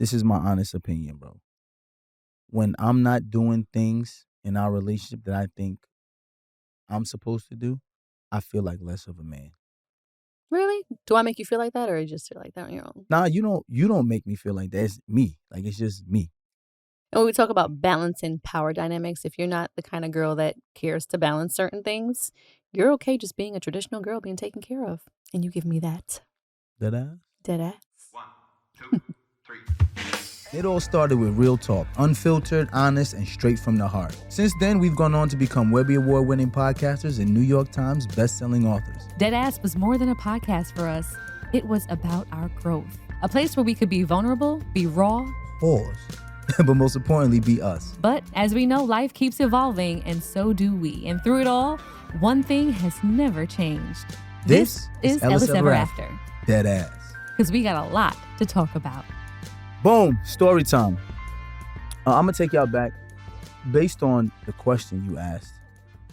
this is my honest opinion, bro. When I'm not doing things in our relationship that I think I'm supposed to do, I feel like less of a man. Really? Do I make you feel like that, or you just feel like that on your own? Nah, you don't make me feel like that. It's me. Like it's just me. And when we talk about balancing power dynamics, if you're not the kind of girl that cares to balance certain things, you're okay just being a traditional girl being taken care of. And you give me that. Did I? Dead ass. 1, 2, 3. It all started with real talk, unfiltered, honest, and straight from the heart. Since then, we've gone on to become Webby Award-winning podcasters and New York Times best-selling authors. Deadass was more than a podcast for us. It was about our growth. A place where we could be vulnerable, be raw. Pause. But most importantly, be us. But as we know, life keeps evolving, and so do we. And through it all, one thing has never changed. This is Ellis Ever After. Dead ass. Because we got a lot to talk about. Boom, story time. I'm going to take y'all back. Based on the question you asked,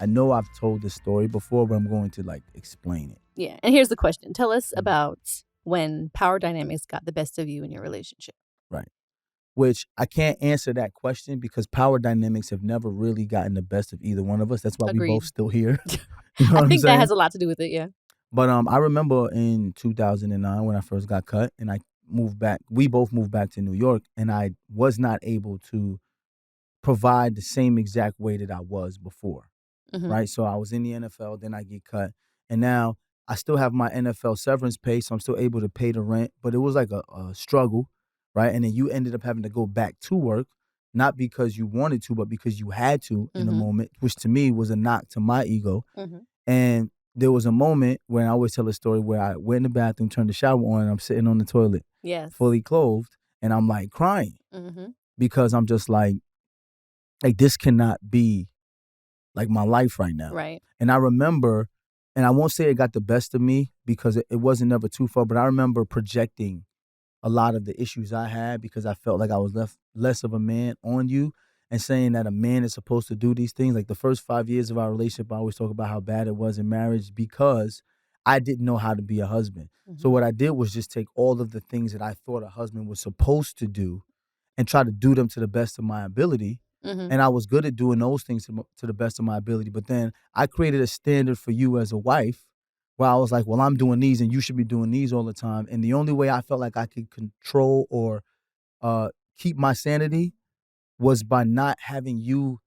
I know I've told this story before, but I'm going to explain it. Yeah. And here's the question. Tell us about when power dynamics got the best of you in your relationship. Right. Which I can't answer that question because power dynamics have never really gotten the best of either one of us. That's why Agreed. we both still here. You know I what think I'm saying? that has a lot to do with it, yeah. But I remember in 2009 when I first got cut and I moved back. We both moved back to New York, and I was not able to provide the same exact way that I was before, right? So I was in the NFL, then I get cut, and now I still have my NFL severance pay, so I'm still able to pay the rent, but it was like a struggle, right? And then you ended up having to go back to work, not because you wanted to, but because you had to in a moment, which to me was a knock to my ego. And there was a moment when I always tell a story where I went in the bathroom, turned the shower on, and I'm sitting on the toilet, fully clothed, and I'm like crying because I'm just like this cannot be like my life right now. Right. And I remember, and I won't say it got the best of me because it wasn't never too far, but I remember projecting a lot of the issues I had because I felt like I was less of a man on you. And saying that a man is supposed to do these things. Like the first 5 years of our relationship, I always talk about how bad it was in marriage because I didn't know how to be a husband. So what I did was just take all of the things that I thought a husband was supposed to do and try to do them to the best of my ability. And I was good at doing those things to the best of my ability. But then I created a standard for you as a wife where I was like, well, I'm doing these and you should be doing these all the time. And the only way I felt like I could control or keep my sanity was by not having you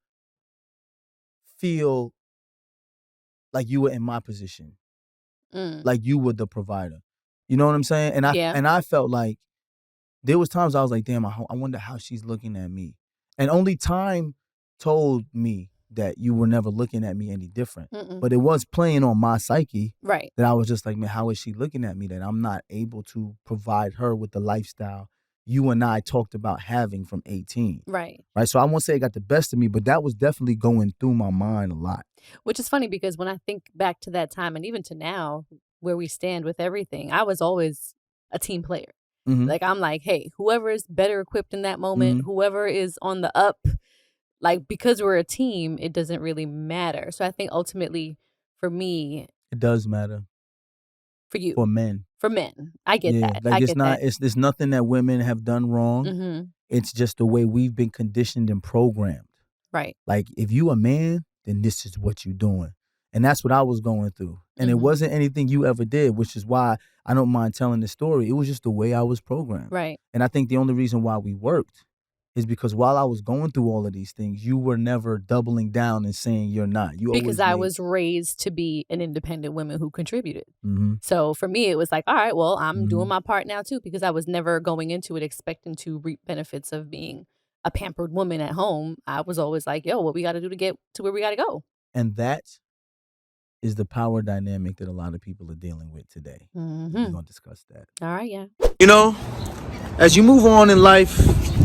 feel like you were in my position, like you were the provider. You know what I'm saying? And I felt like there was times I was like, damn, I wonder how she's looking at me. And only time told me that you were never looking at me any different. But it was playing on my psyche that I was just like, man, how is she looking at me that I'm not able to provide her with the lifestyle you and I talked about having from 18. Right. So I won't say it got the best of me, but that was definitely going through my mind a lot. Which is funny because when I think back to that time and even to now where we stand with everything, I was always a team player. Like I'm like, hey, whoever is better equipped in that moment, whoever is on the up, like because we're a team, it doesn't really matter. So I think ultimately for me, it does matter. For you. For men. For men. I get that. Like I it's get not that. it's nothing that women have done wrong. It's just the way we've been conditioned and programmed. Right. Like if you a man, then this is what you're doing. And that's what I was going through. And it wasn't anything you ever did, which is why I don't mind telling the story. It was just the way I was programmed. Right. And I think the only reason why we worked is because while I was going through all of these things, you were never doubling down and saying you're not. Because I was raised to be an independent woman who contributed. So for me, it was like, all right, well, I'm doing my part now too, because I was never going into it expecting to reap benefits of being a pampered woman at home. I was always like, yo, what we got to do to get to where we got to go. And that is the power dynamic that a lot of people are dealing with today. We're going to discuss that. All right, yeah. You know, as you move on in life,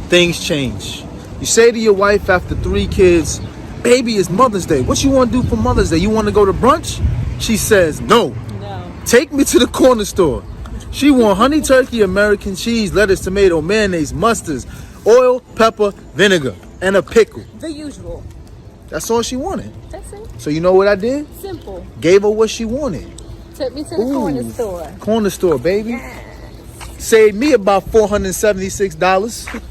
things change. You say to your wife after 3 kids, baby, it's Mother's Day. What you want to do for Mother's Day? You want to go to brunch? She says, no. Take me to the corner store. She want honey turkey, American cheese, lettuce, tomato, mayonnaise, mustards, oil, pepper, vinegar, and a pickle. The usual. That's all she wanted. That's it. So you know what I did? Simple. Gave her what she wanted. Took me to the corner store. Corner store, baby. Yes. saved me about $476.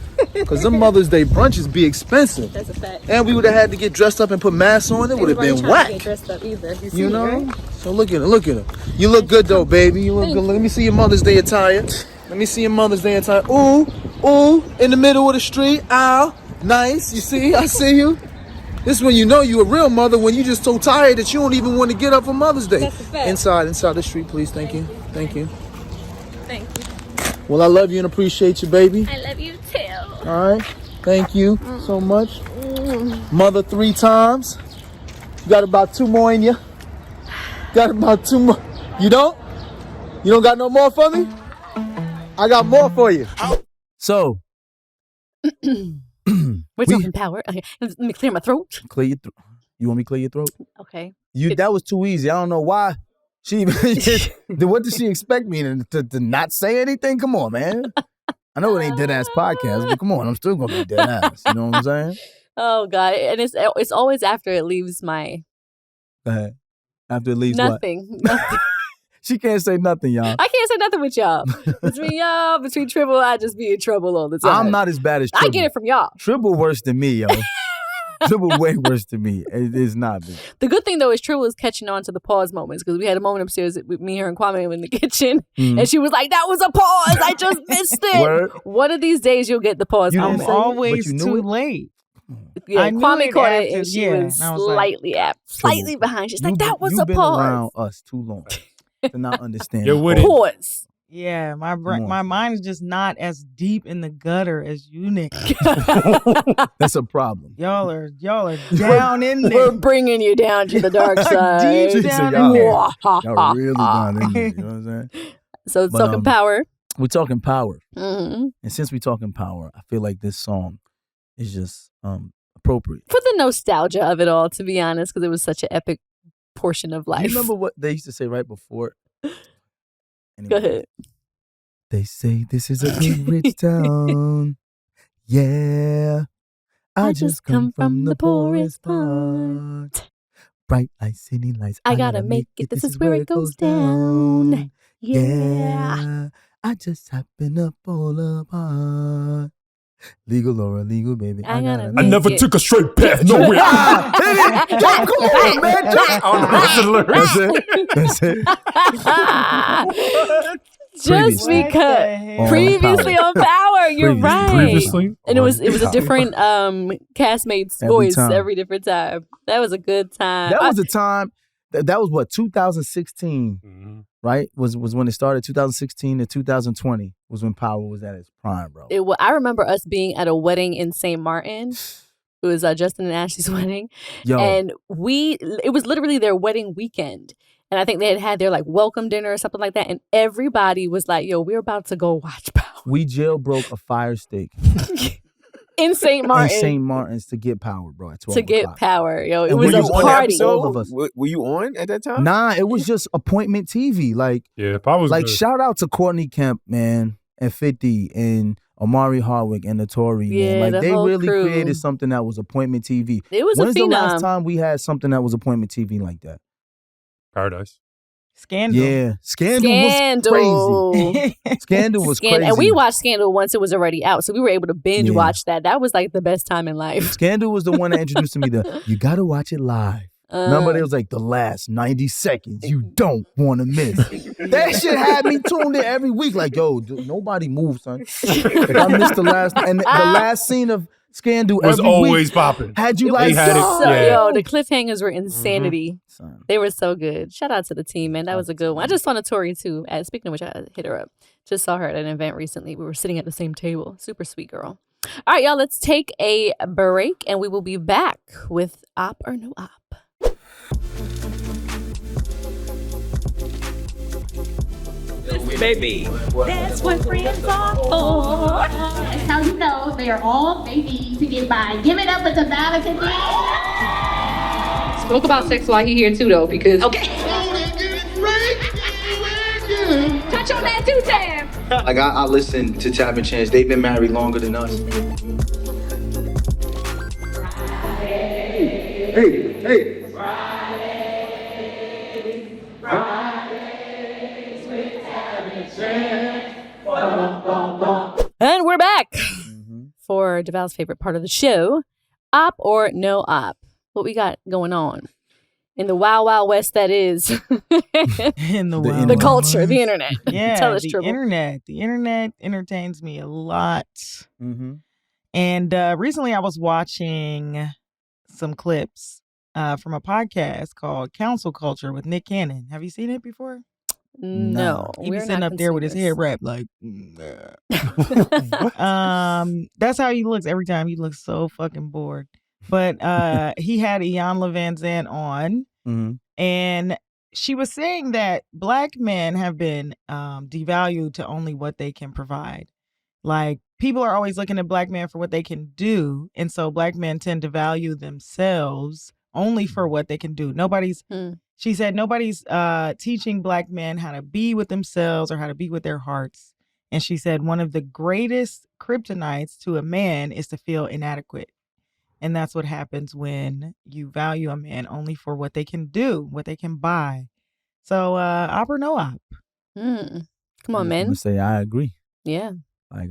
Cause them Mother's Day brunches be expensive. That's a fact. And we would have had to get dressed up and put masks on. It would have been whack. Get dressed up either. You know? Right? So look at her. You look good though, baby. You look good. Let me see your Mother's Day attire. Ooh, in the middle of the street. Ow, nice. You see? I see you. This is when you know you a real mother, when you just so tired that you don't even want to get up for Mother's Day. That's a fact. Inside the street, please. Thank you. Thank you. Well, I love you and appreciate you, baby. I love you too. All right. Thank you so much. Mother 3 times. You got about 2 more in you. You don't? You don't got no more for me? I got more for you. So. We're talking power. Okay. Let me clear my throat. Clear your throat. You want me to clear your throat? Okay. That was too easy. I don't know why. What did she expect me to not say anything? Come on, man. I know it ain't dead ass podcast, but come on, I'm still gonna be dead ass. You know what I'm saying? Oh God, and it's always after it leaves my. Go ahead. After it leaves nothing. What? Nothing. She can't say nothing, y'all. I can't say nothing with y'all. Between Tribble, I just be in trouble all the time. I'm not as bad as Tribble. I get it from y'all. Tribble worse than me, yo. Tribble way worse than me. It is not me. The good thing though is Tribble is catching on to the pause moments, because we had a moment upstairs with me, her, and Kwame in the kitchen, and she was like, "That was a pause. I just missed it." Word. One of these days you'll get the pause moment. I'm always too late. Yeah, Kwame caught it, and she was slightly behind. She's like, "That was a pause." You've been around us too long to not understand. You're with it. Pause. Yeah, my mind is just not as deep in the gutter as you niggas. That's a problem. Y'all are down in there. We're bringing you down to the dark side. Deep down in there. Y'all really down in there. You know what I'm saying? So it's talking power. We're talking power. Mm-hmm. And since we're talking power, I feel like this song is just appropriate. For the nostalgia of it all, to be honest, because it was such an epic portion of life. You remember what they used to say right before? Anyway, go ahead. They say this is a big rich town. Yeah. I just come from the poorest part. Bright lights, city lights. I gotta make it. This is where it goes down. Yeah. I just happen up all apart. Legal or illegal, baby. I never took a straight path nowhere. Come on, man. That's it. Just because previously on Power, you're right. Previously, and it was a different castmate's voice every different time. That was a good time. That was a time. That was what 2016, right? Was when it started. 2016 to 2020 was when Power was at its prime, bro. I remember us being at a wedding in St. Martin. It was Justin and Ashley's wedding, and it was literally their wedding weekend. And I think they had their like welcome dinner or something like that. And everybody was like, "Yo, we're about to go watch Power." We jailbroke a fire stick in St. Martin. In St. Martin's to get Power, bro. At 12 to get o'clock. Power, yo. It And was a party. All of us. Were you on at that time? Nah, it was just appointment TV. Like, Power was like good. Shout out to Courtney Kemp, man, and 50 and Omari Hardwick and Notori, man. Like, they really created something that was appointment TV. It was When's a phenom. the last time we had something that was appointment TV like that? Paradise. Scandal. Yeah. Scandal was crazy. Scandal was crazy. And we watched Scandal once it was already out. So we were able to binge watch that. That was like the best time in life. Scandal was the one that introduced me to, you got to watch it live. Remember, it was like the last 90 seconds you don't want to miss. That shit had me tuned in every week. Like, yo, nobody move, son. Like, I missed the last, and the last scene of Scandal was every always week popping. Had you like, yo, the cliffhangers were insanity. They were so good. Shout out to the team, man. That was a good one. I just saw Notori too. Speaking of which, I hit her up. Just saw her at an event recently. We were sitting at the same table. Super sweet girl. All right, y'all, let's take a break and we will be back with Op or No Op. Baby. That's what friends are for. That's how you know they are all babies to get by. Give it up with the Vatican. Spoke about sex while he here too, though, because okay. Touch on that too, Tam. Like I listen to Tap and Chance. They've been married longer than us. Hey. Fridays with Tap and Chance. And we're back for DeVal's favorite part of the show, op or no op. What we got going on in the wild, wild west that is In the culture, the internet. Yeah, Tell us, the Tribble. internet. The internet entertains me a lot. And recently I was watching some clips from a podcast called Council Culture with Nick Cannon. Have you seen it before? No. He be sitting up there with his head wrapped like, that's how he looks every time. He looks so fucking bored. But he had Iyanla Vanzant on, and she was saying that Black men have been devalued to only what they can provide. Like, people are always looking at Black men for what they can do, and so Black men tend to value themselves only for what they can do. She said nobody's teaching Black men how to be with themselves or how to be with their hearts. And she said one of the greatest kryptonites to a man is to feel inadequate. And that's what happens when you value a man only for what they can do, what they can buy. So, op or no op? Come on, men. I'm gonna say I agree. Yeah. Like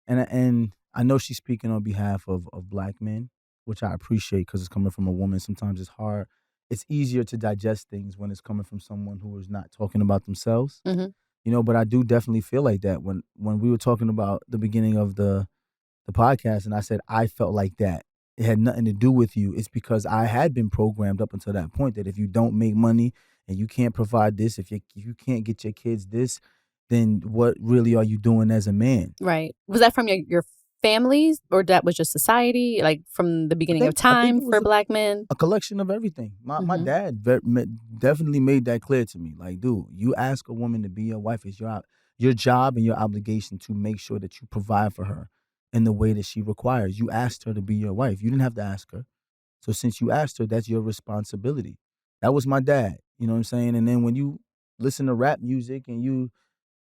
and I know she's speaking on behalf of Black men, which I appreciate because it's coming from a woman. Sometimes it's hard. It's easier to digest things when it's coming from someone who is not talking about themselves. But I do definitely feel like that when we were talking about the beginning of the podcast, and I said I felt like that. It had nothing to do with you. It's because I had been programmed up until that point that if you don't make money and you can't provide this, if you can't get your kids this, then what really are you doing as a man? Right. Was that from your families, or that was just society, like from the beginning of time for Black men? A collection of everything. My dad definitely made that clear to me. Like, dude, you ask a woman to be your wife, it's your job and your obligation to make sure that you provide for her in the way that she requires. You asked her to be your wife. You didn't have to ask her. So since you asked her, that's your responsibility. That was my dad. You know what I'm saying? And then when you listen to rap music and you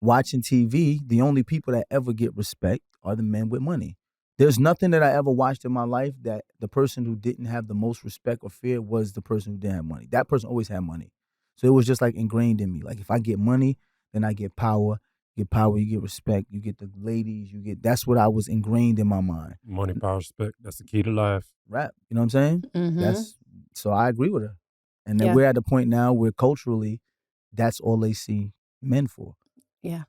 watching TV, the only people that ever get respect are the men with money. There's nothing that I ever watched in my life that the person who didn't have the most respect or fear was the person who didn't have money. That person always had money. So it was just like ingrained in me. Like, if I get money, then I get power. You get power, you get respect, you get the ladies, that's what I was ingrained in my mind. Money, power, respect, that's the key to life. Rap, you know what I'm saying? So I agree with her. And then we're at the point now where culturally, that's all they see men for. Yeah.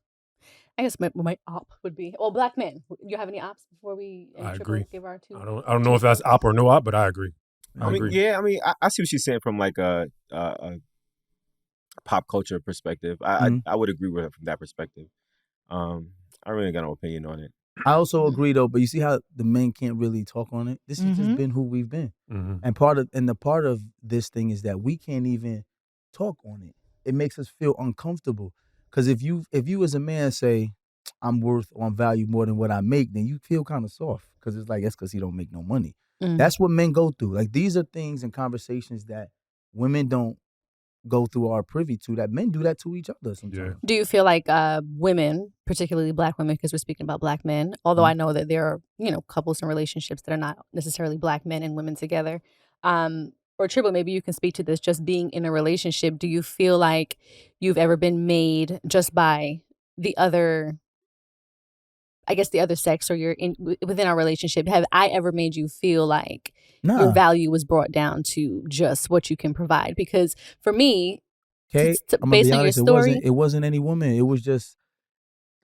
I guess my op would be, Black men. Do you have any ops before we I agree. give our two? I don't know if that's op or no op, but I agree. I see what she's saying from like a pop culture perspective. I would agree with her from that perspective. I really got no opinion on it. I also agree though, but you see how the men can't really talk on it? This has just been who we've been. And the part of this thing is that we can't even talk on it. It makes us feel uncomfortable. Because if you as a man say, I'm worth or I'm valued more than what I make, then you feel kind of soft. Because it's like, that's because he don't make no money. That's what men go through. Like, these are things and conversations that women don't go through or are privy to, that men do that to each other sometimes. Yeah. Do you feel like women, particularly Black women, because we're speaking about Black men, although I know that there are, couples and relationships that are not necessarily Black men and women together, or Tribble, maybe you can speak to this, just being in a relationship, do you feel like you've ever been made just by the other sex, or you're within our relationship? Have I ever made you feel like your value was brought down to just what you can provide? Because for me, based on your story, it wasn't any woman. It was just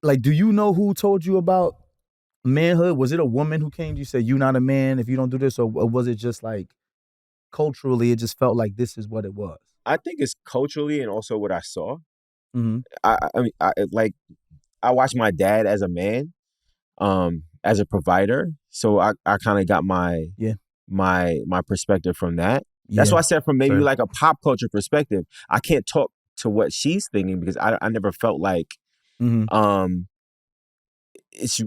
like, do you know who told you about manhood? Was it a woman who came to you and said, you're not a man if you don't do this? Or was it just like culturally, it just felt like this is what it was? I think it's culturally and also what I saw. I watched my dad as a man, as a provider. So I kind of got my perspective from that. That's why I said from maybe like a pop culture perspective, I can't talk to what she's thinking because I never felt like it's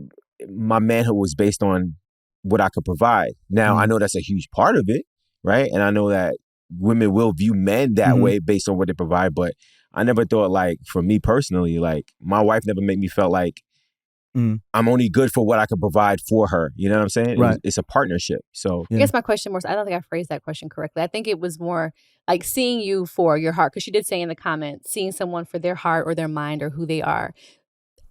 my manhood was based on what I could provide. Now I know that's a huge part of it, right? And I know that women will view men that way based on what they provide, but I never thought, like, for me personally, like, my wife never made me feel like I'm only good for what I can provide for her. You know what I'm saying? Right. It's a partnership. So I guess my question was, I don't think I phrased that question correctly. I think it was more like seeing you for your heart, because she did say in the comments, seeing someone for their heart or their mind or who they are.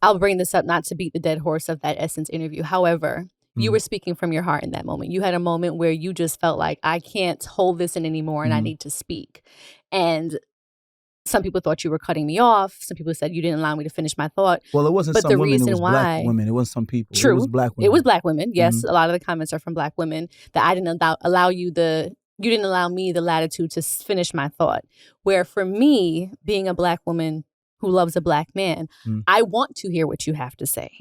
I'll bring this up not to beat the dead horse of that Essence interview. However, you were speaking from your heart in that moment. You had a moment where you just felt like, I can't hold this in anymore and I need to speak. And some people thought you were cutting me off. Some people said you didn't allow me to finish my thought. Well, it wasn't but some the women, reason it was why, black women. It wasn't some people. True. It was black women. It was black women. Yes, a lot of the comments are from black women that I didn't allow you didn't allow me the latitude to finish my thought. Where for me, being a black woman who loves a black man, I want to hear what you have to say.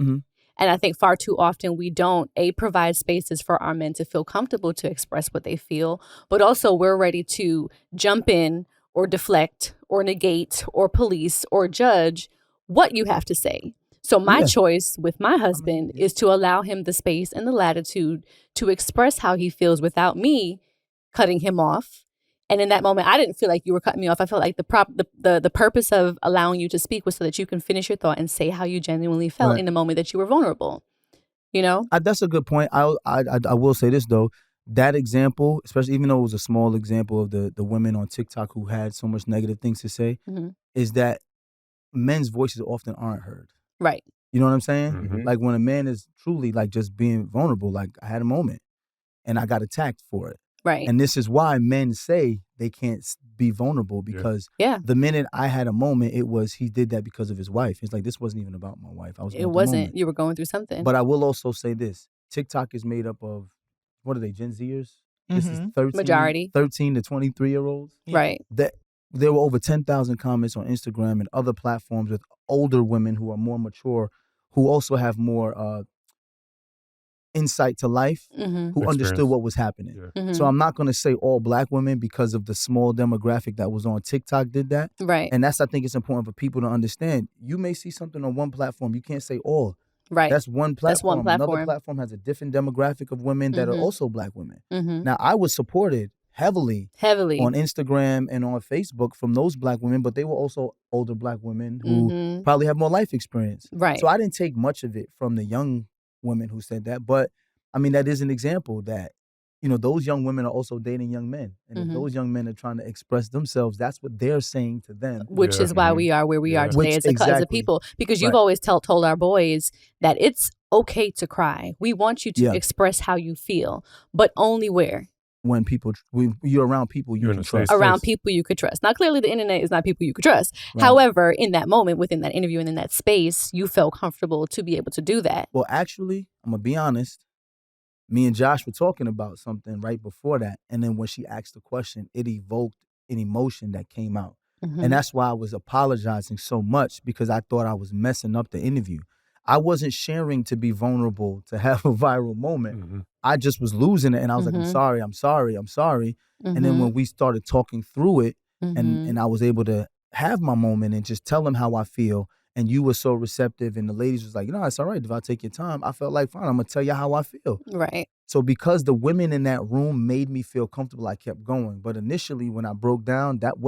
And I think far too often we don't, provide spaces for our men to feel comfortable to express what they feel, but also we're ready to jump in or deflect or negate or police or judge what you have to say. So my choice with my husband is to allow him the space and the latitude to express how he feels without me cutting him off. And in that moment, I didn't feel like you were cutting me off. I felt like the purpose of allowing you to speak was so that you can finish your thought and say how you genuinely felt in the moment that you were vulnerable. You know? That's a good point. I will say this, though. That example, especially even though it was a small example of the women on TikTok who had so much negative things to say, is that men's voices often aren't heard. Right. You know what I'm saying? Like when a man is truly like just being vulnerable, like I had a moment and I got attacked for it. Right. And this is why men say they can't be vulnerable because the minute I had a moment, it was he did that because of his wife. It's like, this wasn't even about my wife. It wasn't. You were going through something. But I will also say this. TikTok is made up of, what are they, Gen Zers? This is 13 to 23-year-olds. Right. There were over 10,000 comments on Instagram and other platforms with older women who are more mature, who also have more insight to life, who understood what was happening. So I'm not going to say all black women because of the small demographic that was on TikTok did that. Right. And I think it's important for people to understand. You may see something on one platform. You can't say all. Right. That's one platform. Another platform has a different demographic of women that are also black women. Now, I was supported heavily on Instagram and on Facebook from those black women, but they were also older black women who probably have more life experience. Right. So I didn't take much of it from the young women who said that. But I mean, that is an example that, you know, those young women are also dating young men. And if those young men are trying to express themselves, that's what they're saying to them. Which is why we are where we are today as a people. Because you've always told our boys that it's okay to cry. We want you to express how you feel, but only where? When you're around people you can trust. Around people you could trust. Now, clearly the internet is not people you could trust. Right. However, in that moment, within that interview and in that space, you felt comfortable to be able to do that. Well, actually, I'm going to be honest. Me and Josh were talking about something right before that. And then when she asked the question, it evoked an emotion that came out. And that's why I was apologizing so much, because I thought I was messing up the interview. I wasn't sharing to be vulnerable, to have a viral moment. I just was losing it. And I was like, I'm sorry. And then when we started talking through it and I was able to have my moment and just tell them how I feel, and you were so receptive and the ladies was like, it's all right if I take your time. I felt like, fine, I'm going to tell you how I feel. Right. So because the women in that room made me feel comfortable, I kept going. But initially when I broke down, it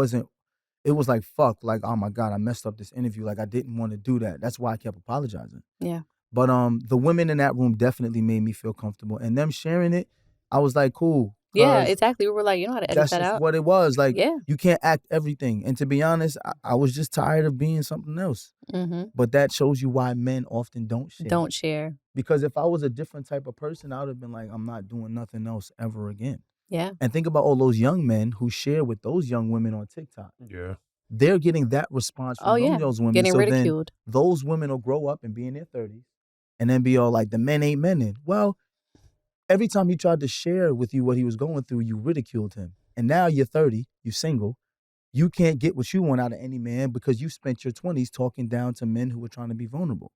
was like, fuck, like, oh my God, I messed up this interview. Like, I didn't want to do that. That's why I kept apologizing. Yeah. But the women in that room definitely made me feel comfortable. And them sharing it, I was like, cool. Yeah, exactly. We were like, you know how to edit that out. That's what it was. Like, you can't act everything. And to be honest, I was just tired of being something else. But that shows you why men often don't share. Because if I was a different type of person, I would have been like, I'm not doing nothing else ever again. Yeah. And think about all those young men who share with those young women on TikTok. Yeah. Those getting that response from those women. Getting ridiculed. Then those women will grow up and be in their 30s and then be all like, the men ain't men. Well, every time he tried to share with you what he was going through, you ridiculed him. And now you're 30, you're single. You can't get what you want out of any man because you spent your 20s talking down to men who were trying to be vulnerable.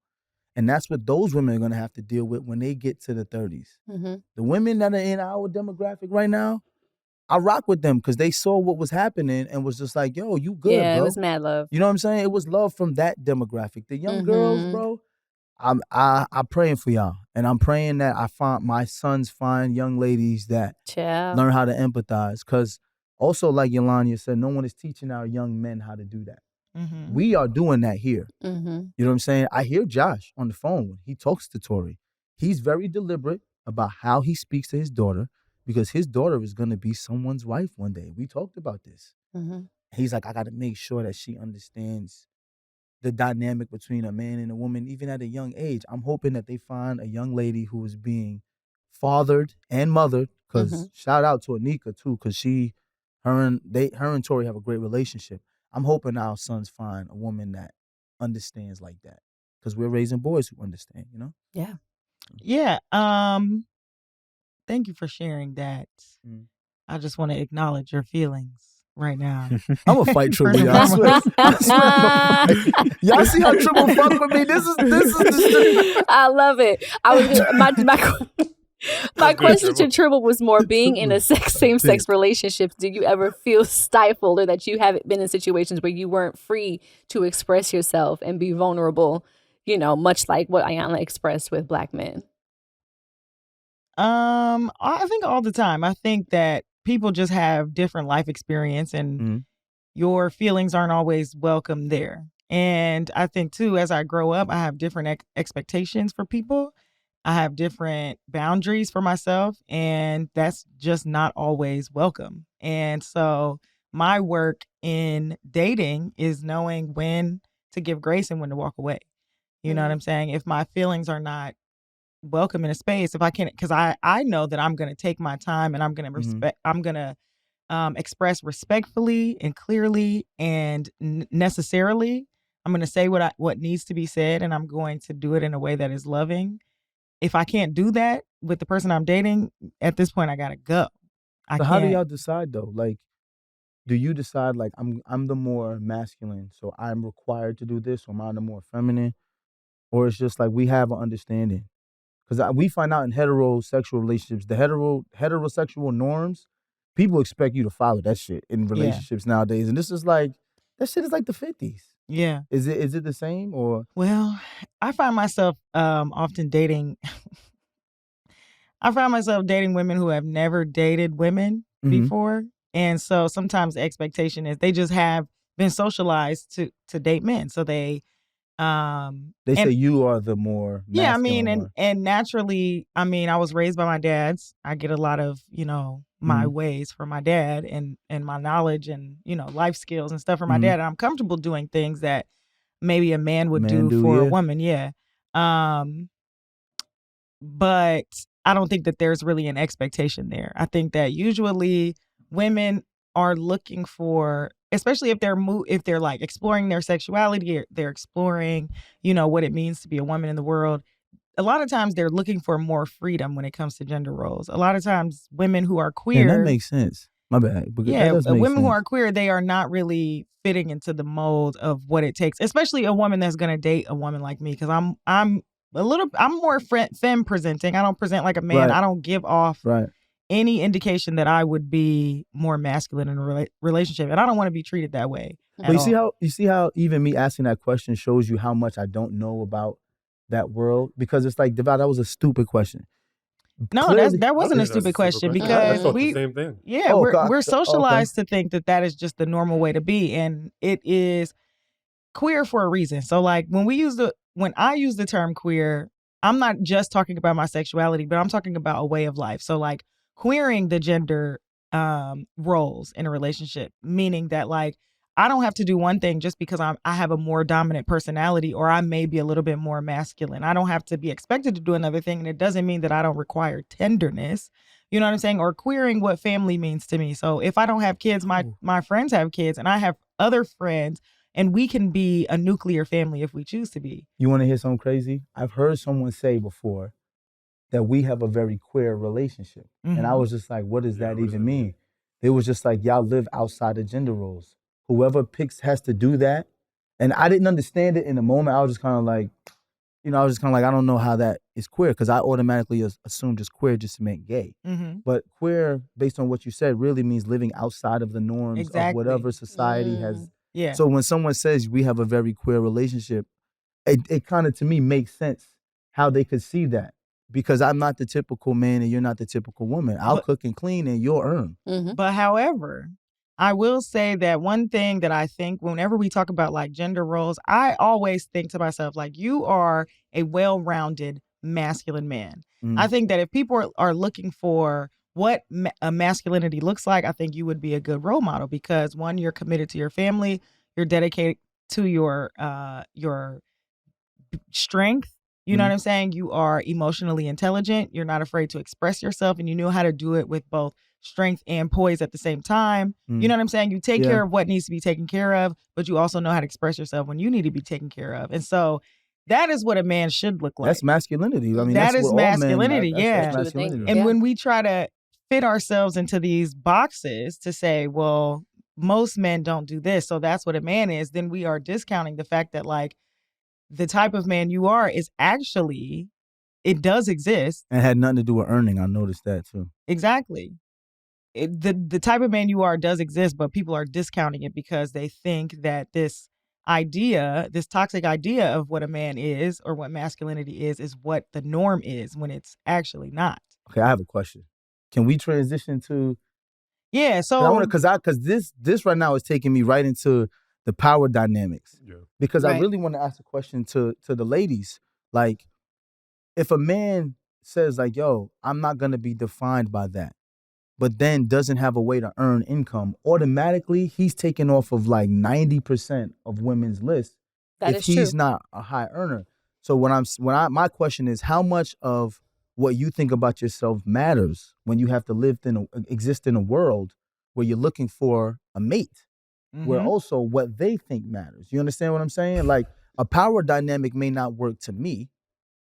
And that's what those women are going to have to deal with when they get to the 30s. The women that are in our demographic right now, I rock with them because they saw what was happening and was just like, yo, you good, yeah, bro. It was mad love. You know what I'm saying? It was love from that demographic. The young girls, bro, I'm praying for y'all. And I'm praying that my sons find young ladies that learn how to empathize. Because also, like Yolanda said, no one is teaching our young men how to do that. We are doing that here. You know what I'm saying? I hear Josh on the phone when he talks to Tori. He's very deliberate about how he speaks to his daughter because his daughter is going to be someone's wife one day. We talked about this. He's like, I got to make sure that she understands the dynamic between a man and a woman, even at a young age. I'm hoping that they find a young lady who is being fathered and mothered. Because shout out to Anika too, because her and Tori have a great relationship. I'm hoping our sons find a woman that understands like that, because we're raising boys who understand. You know? Yeah. Yeah. Thank you for sharing that. I just want to acknowledge your feelings right now. I'm gonna fight Triple. I swear. Y'all see how Triple fuck with me? This is I love it. My question to Triple was more, being in a same-sex relationship, do you ever feel stifled, or that you haven't been in situations where you weren't free to express yourself and be vulnerable, much like what Ayanna expressed with Black men? I think all the time. I think that people just have different life experience, and your feelings aren't always welcome there. And I think too, as I grow up, I have different expectations for people. I have different boundaries for myself, and that's just not always welcome. And so my work in dating is knowing when to give grace and when to walk away. You know what I'm saying? If my feelings are not welcome in a space, if I can't, because I know that I'm going to take my time, and I'm going to respect, I'm going to express respectfully and clearly and necessarily. I'm going to say what needs to be said, and I'm going to do it in a way that is loving. If I can't do that with the person I'm dating, at this point, I gotta go. So how do y'all decide though? Like, do you decide like I'm the more masculine, so I'm required to do this, or am I the more feminine, or it's just like we have an understanding? Because we find out in heterosexual relationships, the heterosexual norms, people expect you to follow that shit in relationships nowadays, and this is like that shit is like the 50s. Yeah. Is it the same or? Well, I find myself often dating. I find myself dating women who have never dated women before, and so sometimes the expectation is they just have been socialized to date men, so they say you are the more masculine. Yeah, I mean, and naturally, I mean, I was raised by my dads. I get a lot of my ways from my dad, and my knowledge and life skills and stuff from my dad. And I'm comfortable doing things that maybe a man would do for a woman. Yeah. But I don't think that there's really an expectation there. I think that usually women are looking for, especially if they're like exploring their sexuality, or they're exploring, what it means to be a woman in the world. A lot of times they're looking for more freedom when it comes to gender roles. A lot of times women who are queer. Yeah, that makes sense. My bad. Yeah, women who are queer, they are not really fitting into the mold of what it takes, especially a woman that's going to date a woman like me, because I'm more femme presenting. I don't present like a man. Right. I don't give off any indication that I would be more masculine in a relationship, and I don't want to be treated that way. But you see how even me asking that question shows you how much I don't know about that world, because it's like, that was a stupid question. No, that wasn't a stupid question, because the same thing. Yeah, we're socialized to think that is just the normal way to be, and it is queer for a reason. So like when I use the term queer, I'm not just talking about my sexuality, but I'm talking about a way of life. So like queering the gender roles in a relationship, meaning that like I don't have to do one thing just because I have a more dominant personality, or I may be a little bit more masculine. I don't have to be expected to do another thing, and it doesn't mean that I don't require tenderness. You know what I'm saying? Or queering what family means to me. So if I don't have kids, my friends have kids, and I have other friends, and we can be a nuclear family if we choose to be. You want to hear something crazy? I've heard someone say before that we have a very queer relationship. And I was just like, what does that even mean? It was just like, y'all live outside of gender roles. Whoever picks has to do that. And I didn't understand it in the moment. I was just kind of like, I don't know how that is queer, because I automatically assumed just queer just meant gay. But queer, based on what you said, really means living outside of the norms of whatever society has. Yeah. So when someone says we have a very queer relationship, it kind of, to me, makes sense how they could see that. Because I'm not the typical man and you're not the typical woman. I'll cook and clean and you'll earn. But however, I will say that one thing that I think whenever we talk about like gender roles, I always think to myself, like, you are a well-rounded masculine man. I think that if people are looking for what a masculinity looks like, I think you would be a good role model, because one, you're committed to your family, you're dedicated to your strength. You know what I'm saying? You are emotionally intelligent. You're not afraid to express yourself, and you know how to do it with both strength and poise at the same time. You know what I'm saying? You take care of what needs to be taken care of, but you also know how to express yourself when you need to be taken care of. And so that is what a man should look like. That's masculinity. I mean, that that's is what all men, masculinity. that's masculinity. And when we try to fit ourselves into these boxes to say, well, most men don't do this, so that's what a man is, then we are discounting the fact that like the type of man you are is actually, it does exist. And had nothing to do with earning. I noticed that too. Exactly. The type of man you are does exist, but people are discounting it because they think that this toxic idea of what a man is or what masculinity is what the norm is, when it's actually not. Okay, I have a question. Can we transition to? Yeah, so because this right now is taking me right into the power dynamics. Yeah. Because I really want to ask a question to the ladies. Like, if a man says like, "Yo, I'm not gonna be defined by that," but then doesn't have a way to earn income, automatically he's taken off of like 90% of women's list if he's not a high earner. So my question is, how much of what you think about yourself matters when you have to exist in a world where you're looking for a mate, where also what they think matters. You understand what I'm saying? Like, a power dynamic may not work to me,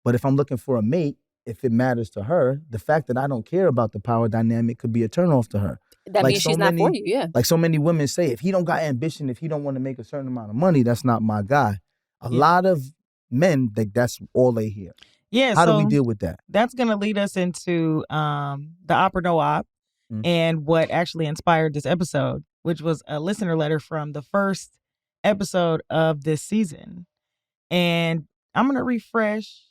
but if I'm looking for a mate, if it matters to her, the fact that I don't care about the power dynamic could be a turnoff to her. That means she's not for you, yeah. Like so many women say, if he don't got ambition, if he don't want to make a certain amount of money, that's not my guy. A lot of men think that's all they hear. Yeah. How do we deal with that? That's going to lead us into the Op or No Op and what actually inspired this episode, which was a listener letter from the first episode of this season. And I'm going to refresh.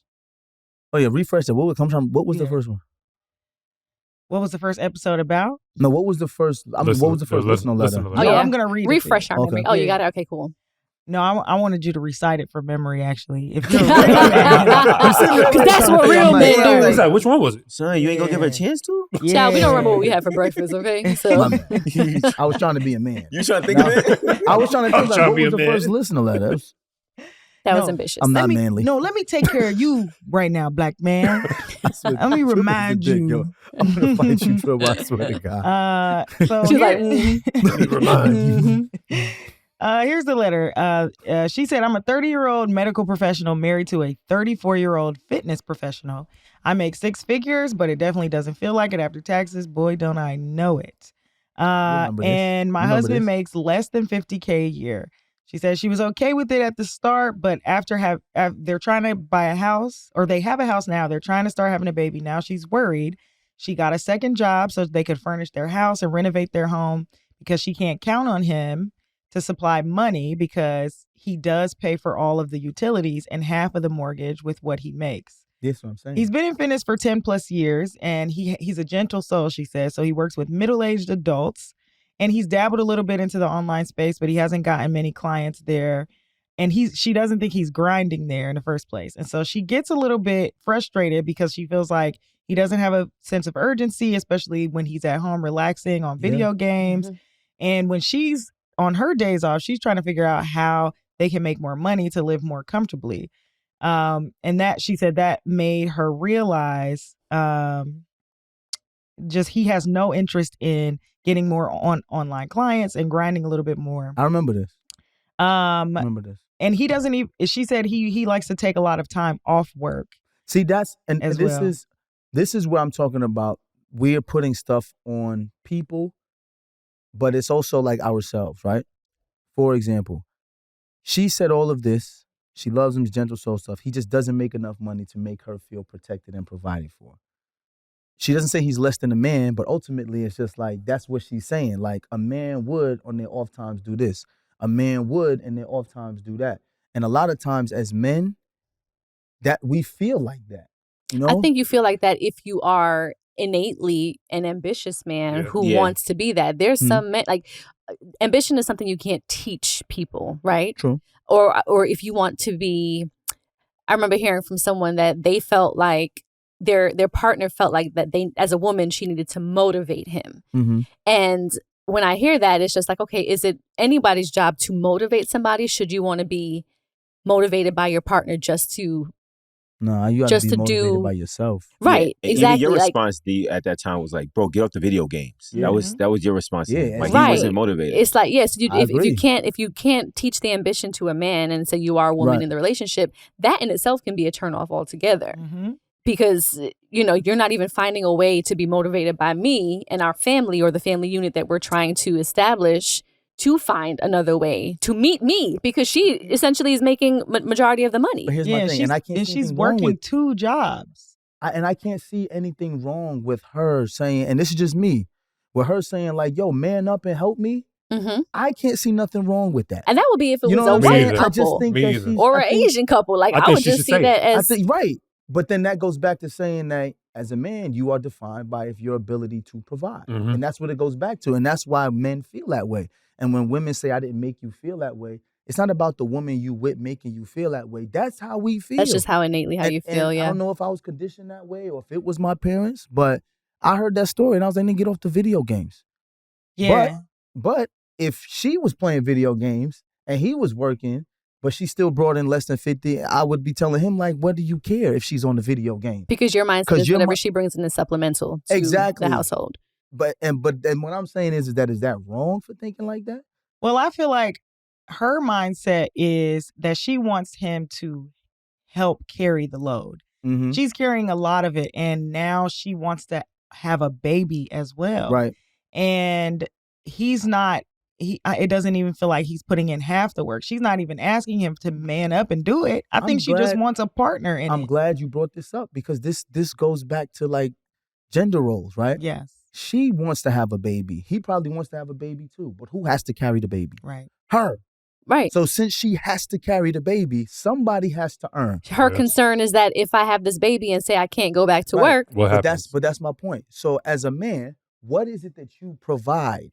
Oh yeah, refresh it. What was the first one? What was the first episode about? No, what was the first? What was the first listener letter? Oh yeah, I'm gonna read refresh it. our memory. Oh, you got it. Okay, cool. No, I wanted you to recite it from memory. Actually, if you're that's what real men do. Which one was it? Son, you ain't gonna give her a chance to? Yeah. Child, we don't remember what we had for breakfast. Okay, so I was trying to be a man. You trying to think of it? I was trying to think what was the first listener letter. That was ambitious. I'm not manly. No, let me take care of you right now, black man. Let me remind you. Yo, I'm gonna fight you, Trevor. I swear to God. So she's like, let me remind you. Here's the letter. She said, I'm a 30-year-old medical professional married to a 34-year-old fitness professional. I make 6 figures, but it definitely doesn't feel like it after taxes. Boy, don't I know it. And my husband makes less than $50K a year. She said she was okay with it at the start, but after they're trying to buy a house, or they have a house now. They're trying to start having a baby. Now she's worried. She got a second job so they could furnish their house and renovate their home because she can't count on him to supply money because he does pay for all of the utilities and half of the mortgage with what he makes. That's what I'm saying. He's been in fitness for 10 plus years and he's a gentle soul, she says. So he works with middle-aged adults. And he's dabbled a little bit into the online space, but he hasn't gotten many clients there. And she doesn't think he's grinding there in the first place. And so she gets a little bit frustrated because she feels like he doesn't have a sense of urgency, especially when he's at home relaxing on video games. And when she's on her days off, she's trying to figure out how they can make more money to live more comfortably. And that, she said, that made her realize just he has no interest in getting more online clients and grinding a little bit more. I remember this. And he doesn't even, she said he likes to take a lot of time off work. See, this is where I'm talking about. We're putting stuff on people, but it's also like ourselves, right? For example, she said all of this. She loves him, gentle soul stuff. He just doesn't make enough money to make her feel protected and provided for. She doesn't say he's less than a man, but ultimately it's just like, that's what she's saying. Like, a man would on their off times do this. A man would in their off times do that. And a lot of times as men, that we feel like that. You know? I think you feel like that if you are innately an ambitious man who wants to be that. There's some men, like, ambition is something you can't teach people, right? True. Or if you want to be, I remember hearing from someone that they felt like their partner felt like that they, as a woman, she needed to motivate him. And when I hear that, it's just like, okay, is it anybody's job to motivate somebody? Should you want to be motivated by your partner just to No, you have to be motivated by yourself. Right, Yeah. exactly. Even your response at that time was like, bro, get off the video games. Yeah. That was your response. Yeah, like right. He wasn't motivated. It's like, yes, if you can't teach the ambition to a man and say you are a woman in the relationship, that in itself can be a turnoff altogether. Mm-hmm. Because, you're not even finding a way to be motivated by me and our family or the family unit that we're trying to establish to find another way to meet me, because she essentially is making majority of the money. But here's my thing, and I can't. And she's working 2 jobs. I can't see anything wrong with her saying, and this is just me, with her saying like, "Yo, man up and help me." Mm-hmm. I can't see nothing wrong with that. And that would be if it was a white couple, I just think that or an Asian couple. Like I would just see that as right. But then that goes back to saying that as a man, you are defined by your ability to provide, and that's what it goes back to, and that's why men feel that way. And when women say, I didn't make you feel that way, it's not about the woman you with making you feel that way. That's how we feel. That's just how innately you feel, yeah. I don't know if I was conditioned that way or if it was my parents, but I heard that story and I was like, get off the video games. Yeah. But if she was playing video games and he was working, but she still brought in less than 50, I would be telling him, like, what do you care if she's on the video game? Because your mindset is whatever she brings in is supplemental to the household. But what I'm saying is that wrong for thinking like that? Well, I feel like her mindset is that she wants him to help carry the load. Mm-hmm. She's carrying a lot of it, and now she wants to have a baby as well. Right. And he's not. It doesn't even feel like he's putting in half the work. She's not even asking him to man up and do it. I think she just wants a partner in it. I'm glad you brought this up because this goes back to like gender roles, right? Yes. She wants to have a baby. He probably wants to have a baby too. But who has to carry the baby? Right. Her. Right. So since she has to carry the baby, somebody has to earn. Her concern is that if I have this baby and say I can't go back to work. What happens? But that's my point. So as a man, what is it that you provide?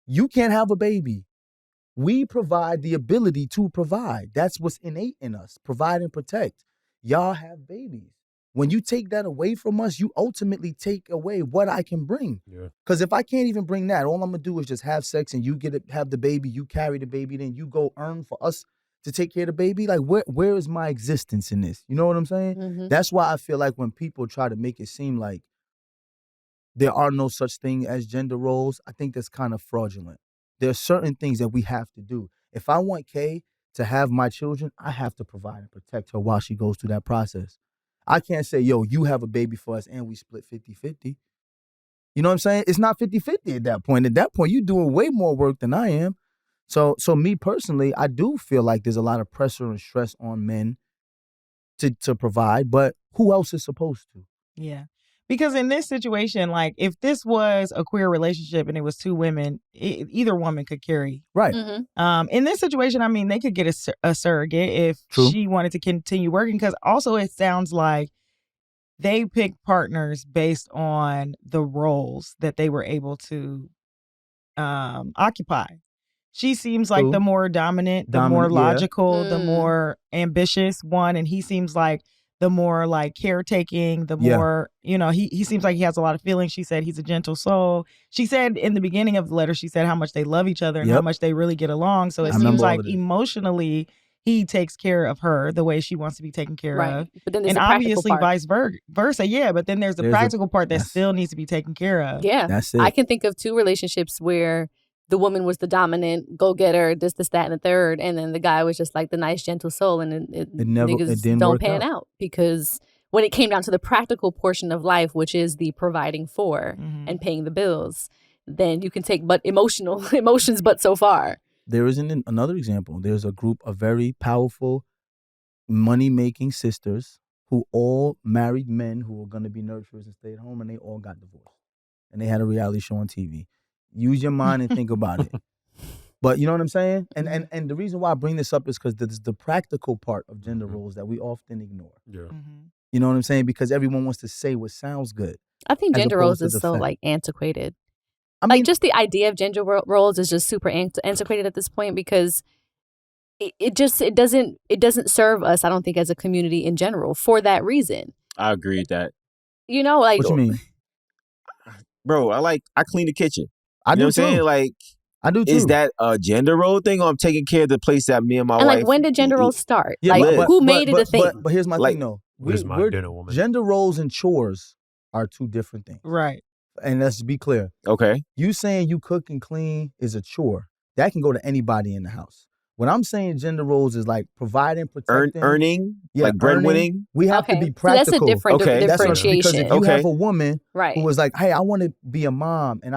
You can't have a baby. We provide the ability to provide. That's what's innate in us. Provide and protect. Y'all have babies. When you take that away from us, you ultimately take away what I can bring. Because if I can't even bring that, all I'm going to do is just have sex and you have the baby, you carry the baby, then you go earn for us to take care of the baby. Like, where is my existence in this? You know what I'm saying? Mm-hmm. That's why I feel like when people try to make it seem like there are no such thing as gender roles, I think that's kind of fraudulent. There are certain things that we have to do. If I want Kay to have my children, I have to provide and protect her while she goes through that process. I can't say, yo, you have a baby for us and we split 50-50. You know what I'm saying? It's not 50-50 at that point. At that point, you're doing way more work than I am. So me personally, I do feel like there's a lot of pressure and stress on men to provide, but who else is supposed to? Yeah. Because in this situation, like if this was a queer relationship and it was 2 women, either woman could carry. Right. Mm-hmm. In this situation, I mean, they could get a surrogate if she wanted to continue working. Because also it sounds like they picked partners based on the roles that they were able to occupy. She seems like the more dominant, the more logical, the more ambitious one. And he seems like the more like caretaking, the more, he seems like he has a lot of feelings. She said he's a gentle soul. She said in the beginning of the letter, she said how much they love each other and how much they really get along. So it seems like emotionally he takes care of her the way she wants to be taken care of. But then there's and the obviously part. Vice versa. Yeah. But then there's the practical part that still needs to be taken care of. Yeah. That's it. I can think of 2 relationships where the woman was the dominant go-getter, this, that, and the third. And then the guy was just like the nice, gentle soul. And it didn't don't pan out. Because when it came down to the practical portion of life, which is the providing for and paying the bills, then you can take but emotions but so far. There is another example. There's a group of very powerful money-making sisters who all married men who were going to be nurturers and stay at home, and they all got divorced. And they had a reality show on TV. Use your mind and think about it. But you know what I'm saying? And the reason why I bring this up is because this is the practical part of gender roles that we often ignore. Yeah. You know what I'm saying? Because everyone wants to say what sounds good. I think gender roles is so like antiquated. I mean, just the idea of gender roles is just super antiquated at this point because it doesn't serve us, I don't think, as a community in general for that reason. I agree with that. Like what you mean? Bro, I clean the kitchen. I You know do what I'm saying? too. Like, I do too. is that a gender role thing, or I'm taking care of the place that me and my And wife like, when did gender roles start? Yeah, Like, who made it a thing? But here's my Like, thing though. Where's my We're dinner woman? gender roles and chores are two different things. Right. And let's be clear. Okay. You saying you cook and clean is a chore. That can go to anybody in the house. What I'm saying gender roles is like providing, protecting. Earning? Yeah, like breadwinning? We have to Okay. be So practical. that's a different Okay. That's what, differentiation. because if you have a woman Right. who was like, hey, I want to be a mom, and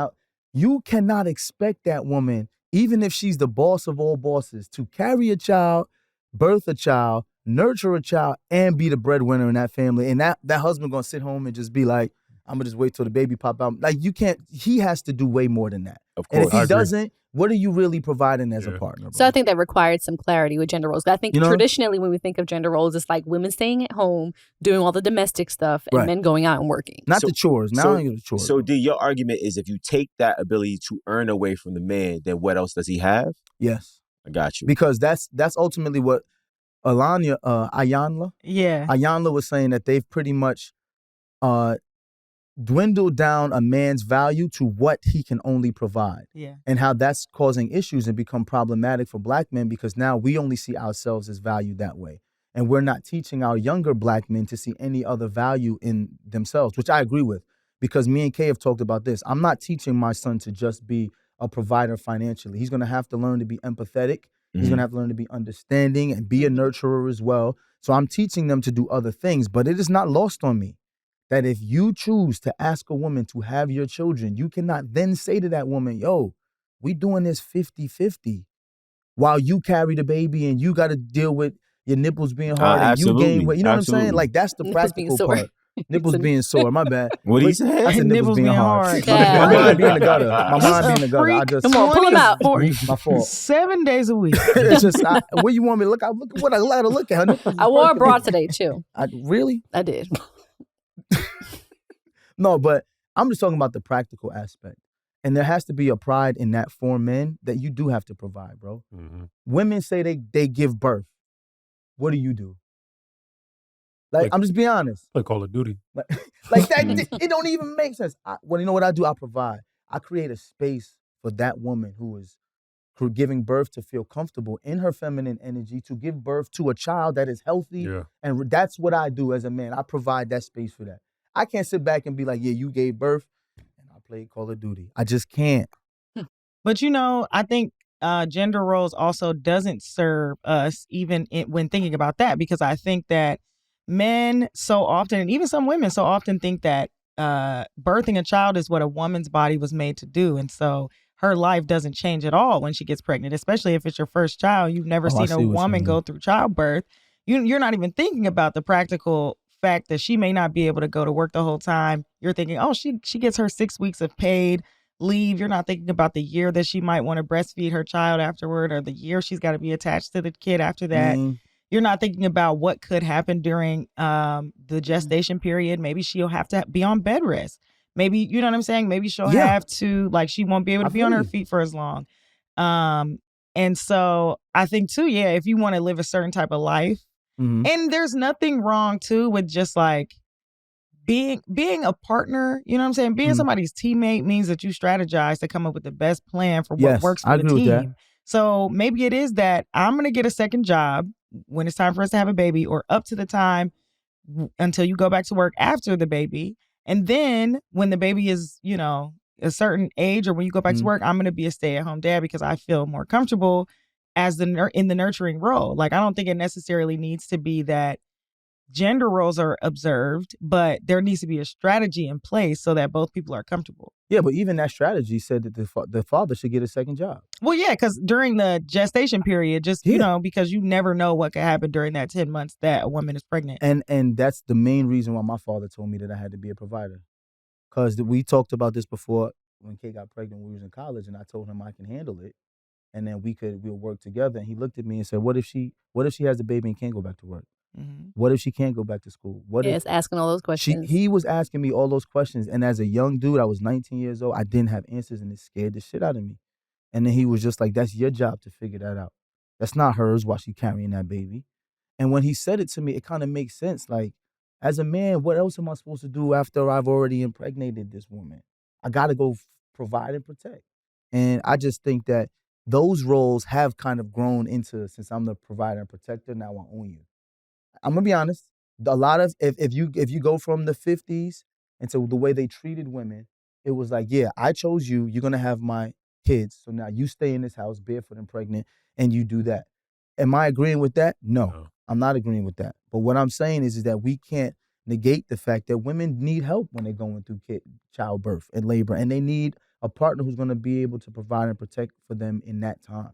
you cannot expect that woman, even if she's the boss of all bosses, to carry a child, birth a child, nurture a child, and be the breadwinner in that family. And that husband gonna sit home and just be like, I'm gonna just wait till the baby pop out. Like, you can't. He has to do way more than that. Of And course. if he doesn't, what are you really providing as a partner? Bro? So I think that required some clarity with gender roles. I think You know? traditionally when we think of gender roles, it's like women staying at home, doing all the domestic stuff, and Right. men going out and working. Not the chores. Now I don't get the chores. So, D, your argument is if you take that ability to earn away from the man, then what else does he have? Yes. I got you. Because that's ultimately what Ayanla was saying, that they've pretty much dwindled down a man's value to what he can only provide. Yeah. And how that's causing issues and become problematic for black men, because now we only see ourselves as valued that way. And we're not teaching our younger black men to see any other value in themselves, which I agree with, because me and Kay have talked about this. I'm not teaching my son to just be a provider financially. He's going to have to learn to be empathetic. He's going to have to learn to be understanding and be a nurturer as well. So I'm teaching them to do other things, but it is not lost on me that if you choose to ask a woman to have your children, you cannot then say to that woman, yo, we doing this 50-50 while you carry the baby and you got to deal with your nipples being hard and you gain weight. You know what I'm saying? Like, that's the practical part. Nipples being sore, my bad. What he said? I said nipples being hard. My mind being in the gutter. My mind being in the gutter. I just, come on, pull them out. My fault. 7 days a week. It's just, where you want me to look? Look at what I like to look at. Her nipples is I wore a perfect. bra today too. Really? I did. No, but I'm just talking about the practical aspect. And there has to be a pride in that for men that you do have to provide, bro. Mm-hmm. Women say they give birth. What do? Like, I'm just being honest. Like Call of Duty. Like that, it don't even make sense. Well, you know what I do? I provide. I create a space for that woman who is giving birth to feel comfortable in her feminine energy, to give birth to a child that is healthy. Yeah. And that's what I do as a man. I provide that space for that. I can't sit back and be like, yeah, you gave birth and I played Call of Duty. I just can't. But I think gender roles also doesn't serve us even when thinking about that, because I think that men so often, and even some women so often, think that birthing a child is what a woman's body was made to do. And so her life doesn't change at all when she gets pregnant, especially if it's your first child. You've never seen a woman go through childbirth. You're not even thinking about the practical fact that she may not be able to go to work the whole time. You're thinking, oh, she gets her 6 weeks of paid leave. You're not thinking about the year that she might want to breastfeed her child afterward, or the year she's got to be attached to the kid after that. You're not thinking about what could happen during the gestation period. Maybe she'll have to be on bed rest. Maybe, you know what I'm saying? Maybe she'll have to, like, she won't be able to be on her feet for as long. And so I think too, if you want to live a certain type of life, and there's nothing wrong too with just like being a partner, you know what I'm saying? Being somebody's teammate means that you strategize to come up with the best plan for what works for the team. With that. So maybe it is that I'm going to get a second job when it's time for us to have a baby, or up to the time until you go back to work after the baby. And then when the baby is, a certain age, or when you go back to work, I'm going to be a stay-at-home dad because I feel more comfortable as in the nurturing role. Like, I don't think it necessarily needs to be that gender roles are observed, but there needs to be a strategy in place so that both people are comfortable. Yeah, but even that strategy said that the father should get a second job. Well, yeah, because during the gestation period, because you never know what could happen during that 10 months that a woman is pregnant. And that's the main reason why my father told me that I had to be a provider. Because we talked about this before when Kay got pregnant when we was in college, and I told him I can handle it. And then we'll work together. And he looked at me and said, what if she has a baby and can't go back to work? What if she can't go back to school? It's asking all those questions. He was asking me all those questions. And as a young dude, I was 19 years old. I didn't have answers, and it scared the shit out of me. And then he was just like, that's your job to figure that out. That's not hers while she's carrying that baby. And when he said it to me, it kind of makes sense. Like, as a man, what else am I supposed to do after I've already impregnated this woman? I got to go provide and protect. And I just think that those roles have kind of grown into, since I'm the provider and protector, now I own you. I'm gonna be honest. A lot of if you go from the 50s into the way they treated women, it was like, yeah, I chose you. You're gonna have my kids. So now you stay in this house barefoot and pregnant, and you do that. Am I agreeing with that? No, I'm not agreeing with that. But what I'm saying is that we can't negate the fact that women need help when they're going through childbirth and labor, and they need a partner who's gonna be able to provide and protect for them in that time.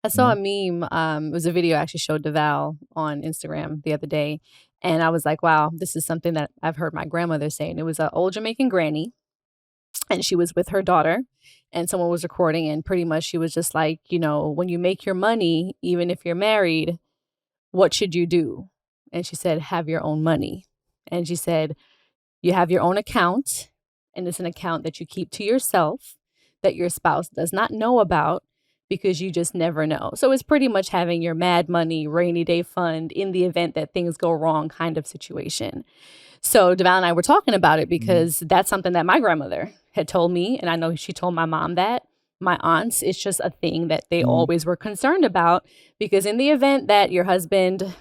I saw a meme. It was a video I actually showed DeVal on Instagram the other day. And I was like, wow, this is something that I've heard my grandmother say. And it was an old Jamaican granny. And she was with her daughter. And someone was recording. And pretty much she was just like, you know, when you make your money, even if you're married, what should you do? And she said, have your own money. And she said, you have your own account. And it's an account that you keep to yourself, that your spouse does not know about, because you just never know. So it's pretty much having your mad money, rainy day fund in the event that things go wrong kind of situation. So DeVal and I were talking about it because that's something that my grandmother had told me. And I know she told my mom that. My aunts, it's just a thing that they always were concerned about, because in the event that your husband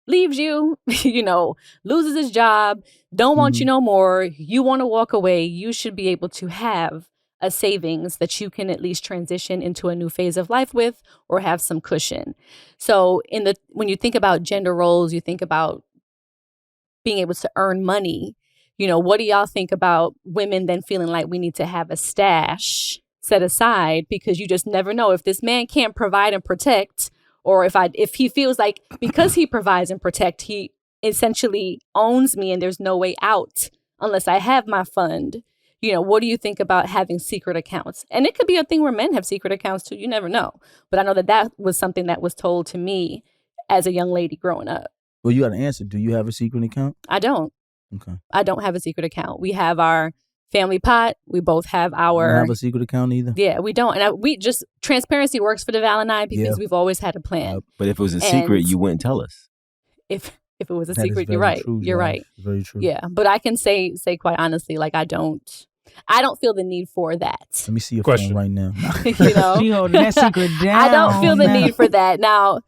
leaves you, you know, loses his job, don't want you no more, you want to walk away, you should be able to have a savings that you can at least transition into a new phase of life with, or have some cushion. So when you think about gender roles, you think about being able to earn money. You know, what do y'all think about women then feeling like we need to have a stash set aside, because you just never know if this man can't provide and protect, or if he feels like because he provides and protect, he essentially owns me and there's no way out unless I have my fund. You know, what do you think about having secret accounts? And it could be a thing where men have secret accounts too. You never know. But I know that was something that was told to me as a young lady growing up. Well, you got to answer. Do you have a secret account? I don't. Okay. I don't have a secret account. We have our family pot. We both have our... You don't have a secret account either? Yeah, we don't. And we just... Transparency works for DeVal and I, because we've always had a plan. But if it was a secret, you wouldn't tell us. If it was a secret, you're right. True, you're right. It's very true. Yeah, but I can say quite honestly, like I don't feel the need for that. Let me see your phone right now. You know, she holding that secret down. I don't feel the need for that now.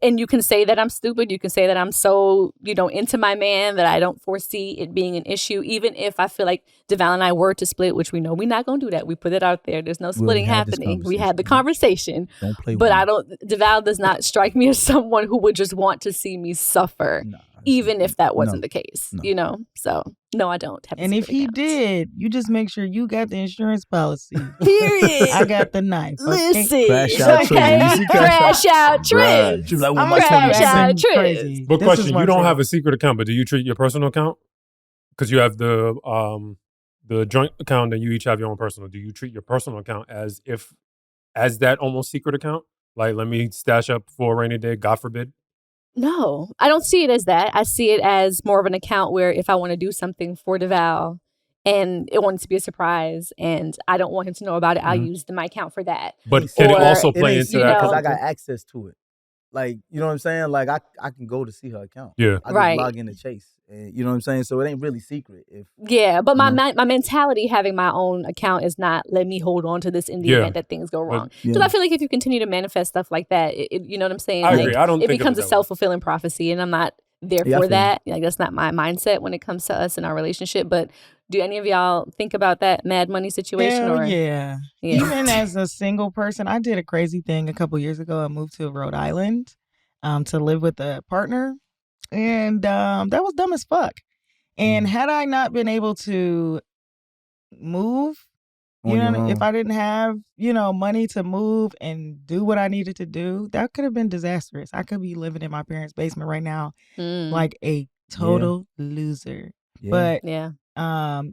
And you can say that I'm stupid. You can say that I'm so, you know, into my man that I don't foresee it being an issue. Even if I feel like DeVal and I were to split, which we know we're not going to do that. We put it out there. There's no splitting happening. We had the conversation. Don't play but DeVal does not strike me as someone who would just want to see me suffer. No, even if that wasn't the case, you know? So, no, I don't have a And if he account. did, you just make sure you got the insurance policy. Period. I got the knife. Listen. Crash out Okay. Crash out trip. She's like, I'm my crash out trip. crazy. But This question, is my you don't trip. have a secret account, but do you treat your personal account? Because you have the joint account and you each have your own personal. Do you treat your personal account as that almost secret account? Like, let me stash up for a rainy day, God forbid? No, I don't see it as that. I see it as more of an account where if I want to do something for DeVal and it wants to be a surprise and I don't want him to know about it, I'll use my account for that. But can it also play into that? Because I got access to it. Like, you know what I'm saying? Like, I can go to see her account. Yeah. I can log in to Chase. And you know what I'm saying? So it ain't really secret. Yeah, but my mentality having my own account is not let me hold on to this in the event that things go wrong. Because I feel like if you continue to manifest stuff like that, you know what I'm saying? I like, agree. I don't it think becomes of a it self-fulfilling prophecy, and I'm not there for that. Like, that's not my mindset when it comes to us in our relationship. But do any of y'all think about that mad money situation? Hell yeah. Even as a single person, I did a crazy thing a couple years ago. I moved to Rhode Island to live with a partner. And that was dumb as fuck. And had I not been able to move, if I didn't have, money to move and do what I needed to do, that could have been disastrous. I could be living in my parents' basement right now like a total loser. But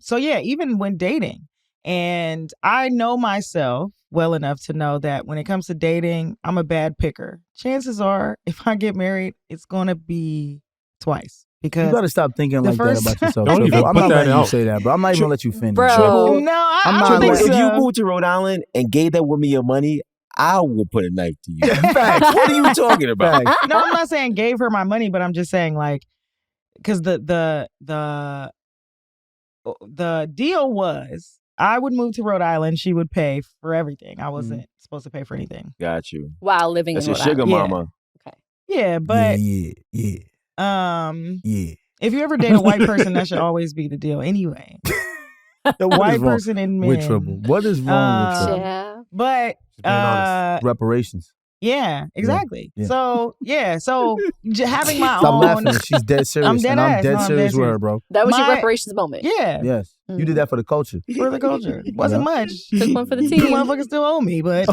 so even when dating, and I know myself well enough to know that when it comes to dating, I'm a bad picker. Chances are, if I get married, it's going to be twice. Because you gotta stop thinking like that about yourself. Don't even I'm put not that letting out. you say that, bro. I'm not even gonna let you finish. Bro. No, I'm I not think like- If you so. moved to Rhode Island and gave that woman your money, I would put a knife to you. Facts. What are you talking about? Facts. No, I'm not saying gave her my money, but I'm just saying like, because the deal was I would move to Rhode Island. She would pay for everything. I wasn't supposed to pay for anything. Got you. While living That's in your Rhode sugar Island. mama. Okay. Yeah, but yeah. If you ever date a white person, that should always be the deal. Anyway, the white person in men. With Triple. What is wrong with Triple? Yeah. But reparations. Yeah, exactly. Yeah. So having my Stop own. laughing. She's dead serious. I'm dead I'm ass. dead No, I'm serious dead with her, serious. bro. That was your reparations moment. Yeah. Yes. You did that for the culture. For the culture. Wasn't much. Took one for the You team. motherfuckers still owe me, but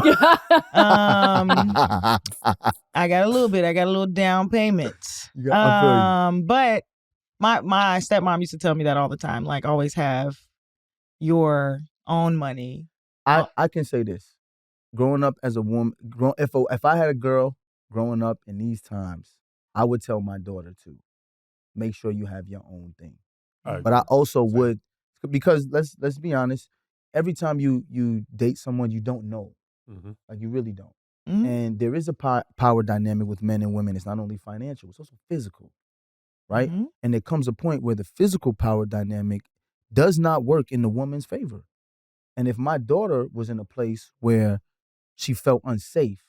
I got a little bit. I got a little down payment. But my stepmom used to tell me that all the time. Like, always have your own money. I can say this. Growing up as a woman, if I had a girl growing up in these times, I would tell my daughter to make sure you have your own thing. But I also would, because let's be honest, every time you date someone you don't know, like you really don't. Mm-hmm. And there is a power dynamic with men and women. It's not only financial, it's also physical, right? Mm-hmm. And there comes a point where the physical power dynamic does not work in the woman's favor. And if my daughter was in a place where she felt unsafe,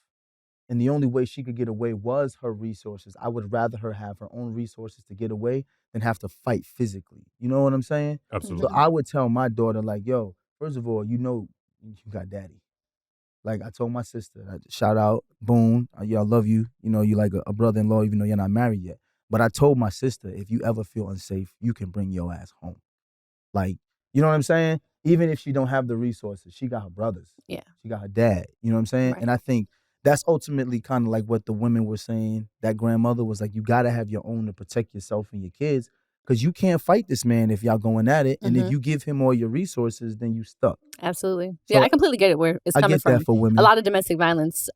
and the only way she could get away was her resources, I would rather her have her own resources to get away than have to fight physically. You know what I'm saying? Absolutely. So I would tell my daughter, like, yo, first of all, you know you got daddy. Like I told my sister, shout out, Boone, I love you. You know, you like a brother-in-law, even though you're not married yet. But I told my sister, if you ever feel unsafe, you can bring your ass home. Like, you know what I'm saying? Even if she don't have the resources, she got her brothers. Yeah. She got her dad. You know what I'm saying? Right. And I think that's ultimately kind of like what the women were saying. That grandmother was like, you got to have your own to protect yourself and your kids, because you can't fight this man if y'all going at it. And if you give him all your resources, then you stuck. Absolutely. So I completely get it where it's coming from. I get that for women. A lot of domestic violence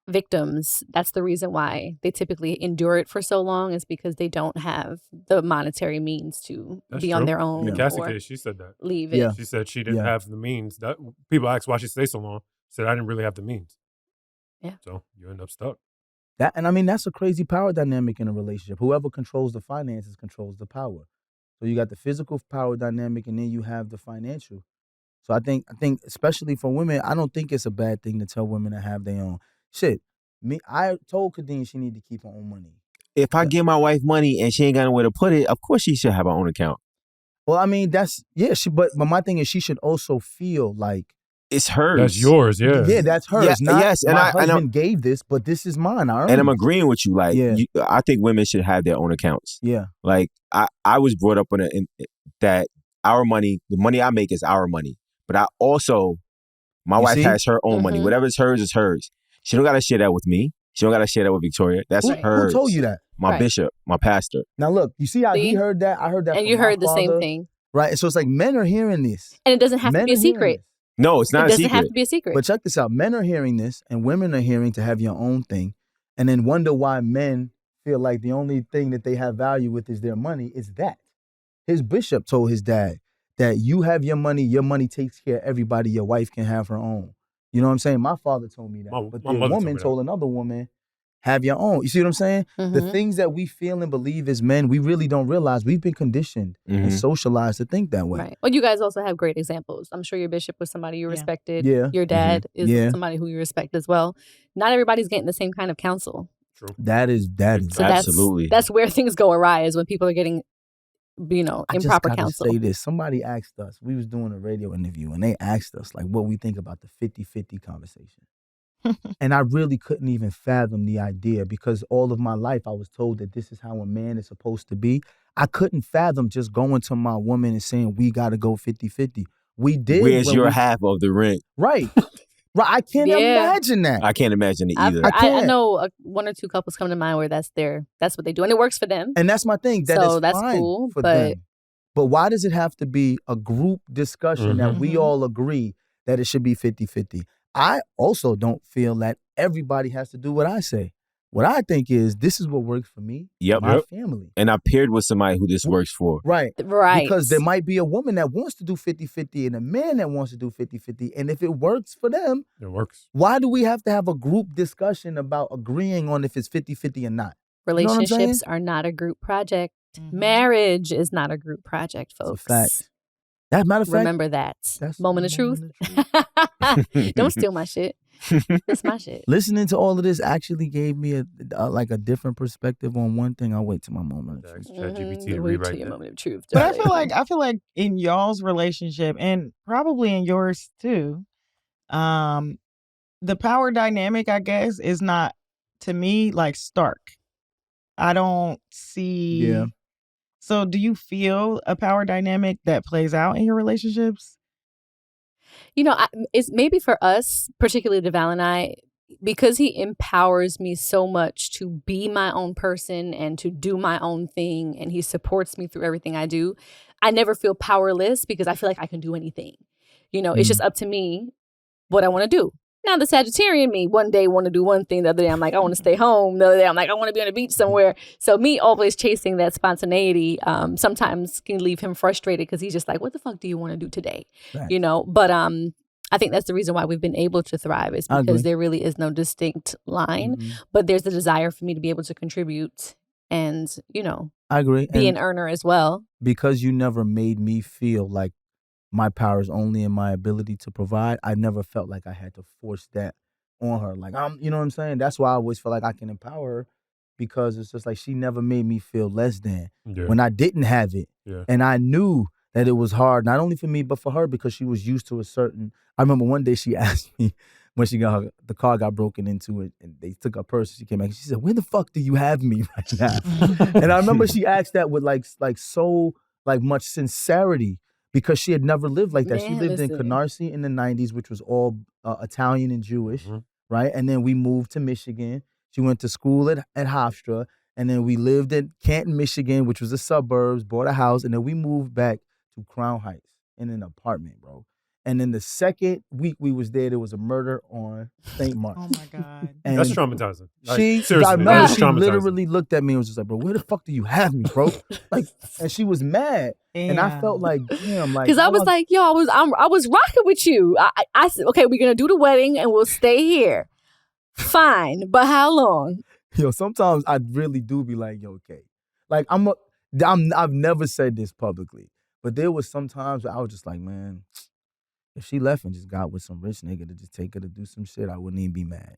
victims, that's the reason why they typically endure it for so long, is because they don't have the monetary means to be on their own. In the Cassie case, she said that. Leave it. She said she didn't have the means. That people asked why she stayed so long. She said, I didn't really have the means. Yeah. So you end up stuck. And I mean, that's a crazy power dynamic in a relationship. Whoever controls the finances controls the power. So you got the physical power dynamic, and then you have the financial. So I think especially for women, I don't think it's a bad thing to tell women to have their own. Shit, I told Kadeen she need to keep her own money. If I give my wife money and she ain't got nowhere to put it, of course she should have her own account. Well, I mean, but my thing is she should also feel like it's hers. That's yours, yeah. Yeah, that's hers. Yeah, yes, and my husband gave this, but this is mine. I earned and I'm it. agreeing with you. Like, I think women should have their own accounts. Yeah. Like, I was brought up in that our money, the money I make is our money. But I also, my wife has her own money. Whatever's hers is hers. She don't got to share that with me. She don't got to share that with Victoria. That's hers. Who told you that? My bishop, my pastor. Now look, you see how he heard that? I heard that. And you heard the same thing. Right. And so it's like men are hearing this. And it doesn't have to be a secret. No, it's not a secret. It doesn't have to be a secret. But check this out. Men are hearing this and women are hearing to have your own thing, and then wonder why men feel like the only thing that they have value with is their money. Is that his bishop told his dad that you have your money takes care of everybody. Your wife can have her own. You know what I'm saying? My father told me that. But the woman told another woman, have your own. You see what I'm saying? The things that we feel and believe as men, we really don't realize we've been conditioned and socialized to think that way. Right. Well, you guys also have great examples. I'm sure your bishop was somebody you respected. Yeah. Your dad is somebody who you respect as well. Not everybody's getting the same kind of counsel. True. That is So absolutely. That's where things go awry, is when people are getting, improper counsel. Say this. Somebody asked us, we was doing a radio interview, and they asked us like what we think about the 50-50 conversation. And I really couldn't even fathom the idea, because all of my life I was told that this is how a man is supposed to be. I couldn't fathom just going to my woman and saying, we got to go 50-50. We did. Where's your half of the rent? Right. Right. I can't imagine that. I can't imagine it either. I know one or two couples come to mind where that's what they do, and it works for them. And that's my thing. That's fine cool, for them. But why does it have to be a group discussion that we all agree that it should be 50-50? I also don't feel that everybody has to do what I say. What I think is, this is what works for me, my family. And I paired with somebody who this works for. Right. Right. Because there might be a woman that wants to do 50-50 and a man that wants to do 50-50. And if it works for them, it works. Why do we have to have a group discussion about agreeing on if it's 50-50 or not? Relationships are not a group project. Marriage is not a group project, folks. It's a fact. That matter of fact, remember that that's moment of the truth. moment of Don't steal my shit. That's my shit. Listening to all of this actually gave me a different perspective on one thing. I'll wait till my moment of truth. ChatGPT to Wait till rewrite your that. moment of truth. But darling. I feel like in y'all's relationship and probably in yours too, the power dynamic, I guess, is not, to me, like stark. I don't see. Yeah. So do you feel a power dynamic that plays out in your relationships? It's maybe for us, particularly DeVal and I, because he empowers me so much to be my own person and to do my own thing, and he supports me through everything I do. I never feel powerless because I feel like I can do anything. It's just up to me what I want to do. Now, the Sagittarian me, one day want to do one thing, the other day I'm like, I want to stay home. The other day I'm like, I want to be on the beach somewhere. So me always chasing that spontaneity sometimes can leave him frustrated because he's just like, what the fuck do you want to do today? Right. But I think that's the reason why we've been able to thrive is because there really is no distinct line, but there's the desire for me to be able to contribute and, I agree. be an earner as well. Because you never made me feel like my power is only in my ability to provide, I never felt like I had to force that on her. Like, you know what I'm saying? That's why I always feel like I can empower her, because it's just like she never made me feel less than when I didn't have it. Yeah. And I knew that it was hard, not only for me, but for her, because she was used to a certain. I remember one day she asked me when the car got broken into it and they took her purse. She came back and she said, "Where the fuck do you have me right now?" And I remember she asked that with like so much sincerity, because she had never lived like that. Man, She lived in Canarsie in the 90s, which was all Italian and Jewish, right? And then we moved to Michigan. She went to school at Hofstra. And then we lived in Canton, Michigan, which was the suburbs, bought a house. And then we moved back to Crown Heights in an apartment, bro. And then the second week we was there was a murder on St. Mark's. Oh, my God. And That's traumatizing. I remember she literally looked at me and was just like, bro, where the fuck do you have me, bro? Like, and she was mad. Damn. And I felt like, damn, like. Because I was like, yo, I was rocking with you. I said, okay, we're going to do the wedding and we'll stay here. Fine. But how long? Yo, sometimes I really do be like, yo, okay. Like, I've never said this publicly, but there was some times where I was just like, man, if she left and just got with some rich nigga to just take her to do some shit, I wouldn't even be mad.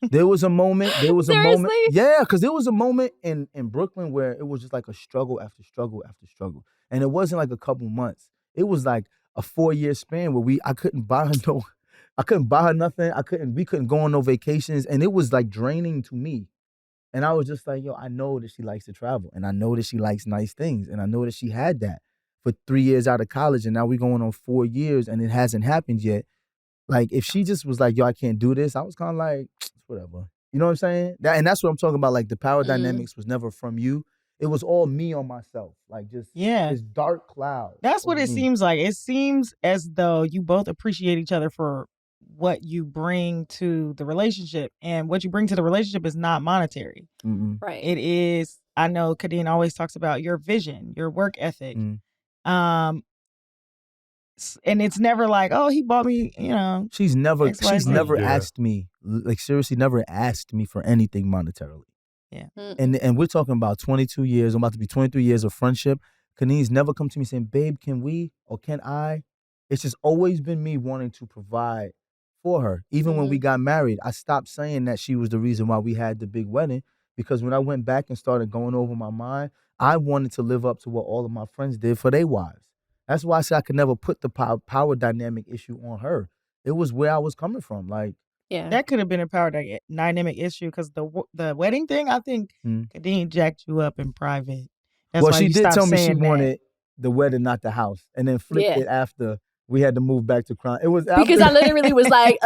There was a moment. Seriously? Yeah, because there was a moment in Brooklyn where it was just like a struggle after struggle after struggle. And it wasn't like a couple months. It was like a 4-year span where I couldn't buy her nothing. We couldn't go on no vacations. And it was like draining to me. And I was just like, yo, I know that she likes to travel. And I know that she likes nice things. And I know that she had that for 3 years out of college. And now we're going on 4 years and it hasn't happened yet. Like, if she just was like, yo, I can't do this, I was kind of like, whatever. You know what I'm saying? And that's what I'm talking about. Like, the power dynamics was never from you. It was all me on myself. Like, just this dark cloud. That's what it seems like. It seems as though you both appreciate each other for what you bring to the relationship. And what you bring to the relationship is not monetary. Right. It is, I know Kadeen always talks about your vision, your work ethic. And it's never like, oh, he bought me, She's never XYZ. asked me, like, seriously, never asked me for anything monetarily. Yeah. And we're talking about 22 years, I'm about to be 23 years of friendship. Kaneen's never come to me saying, babe, can we or can I? It's just always been me wanting to provide for her. Even when we got married, I stopped saying that she was the reason why we had the big wedding, because when I went back and started going over my mind, I wanted to live up to what all of my friends did for their wives. That's why I said I could never put the power dynamic issue on her. It was where I was coming from. Like, yeah, that could have been a power dynamic issue, because the wedding thing, I think Kadeen jacked you up in private. That's why she did tell me she that. wanted the wedding, not the house, and then flipped it after we had to move back to Crown. It was because I literally was like,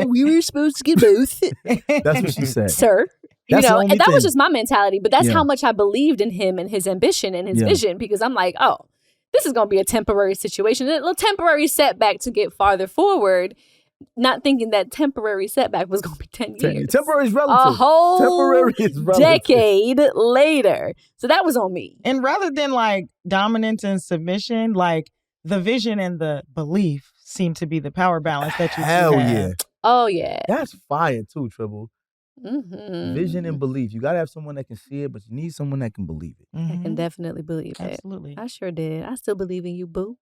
we were supposed to get both. That's what she said, sir. That's and that was just my mentality. But that's Yeah. how much I believed in him and his ambition and his vision, because I'm like, oh, this is going to be a temporary situation, a little temporary setback to get farther forward, not thinking that temporary setback was going to be 10 years. Temporary is relative. A whole Temporary is relative. decade later. So that was on me. And rather than like dominance and submission, like the vision and the belief seem to be the power balance that you Hell have. yeah. Oh, yeah. That's fire too, Tribble. Mm-hmm. Vision and belief. You got to have someone that can see it, but you need someone that can believe it. I can definitely believe it. Absolutely. I sure did. I still believe in you, boo.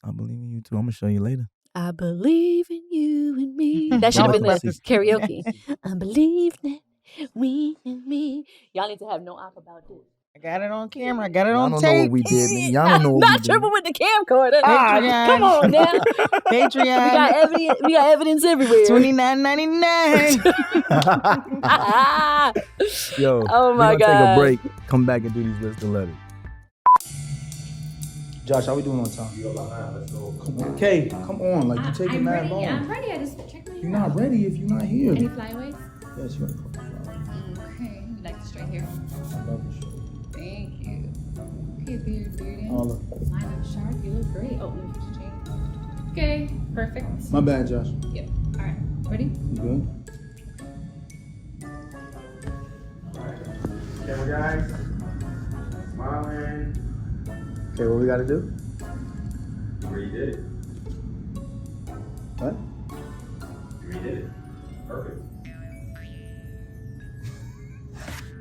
I believe in you too. I'm gonna show you later. I believe in you and me. That should Y'all have been was the about to- karaoke. I believe that we and me. Y'all need to have no op about this. I got it on camera. I got it Y'all on don't know what tape. we did, nigga. Y'all don't know what we Not did. triple with the camcorder. Patreon. Come on now. Patreon. We got evidence everywhere. $29.99. Yo, Oh my we're gonna take a God. break. Come back and do these lists of letters. Josh, how we doing on time? Come on. Okay, come on. Like, you taking that long. I'm ready. I just checked my You're not ready if you're not here. Any flyaways? Yes, you got a couple flowers. Okay. You like the straight hair? I love the show. Thank you. Okay, beard in. All of Line up sharp. You look great. Oh, let me put your chain. Okay, perfect. My bad, Josh. Yep. All right. Ready? You good? Camera guys, smiling. Okay, what we gotta do? You already did it. What? You already did it. Perfect.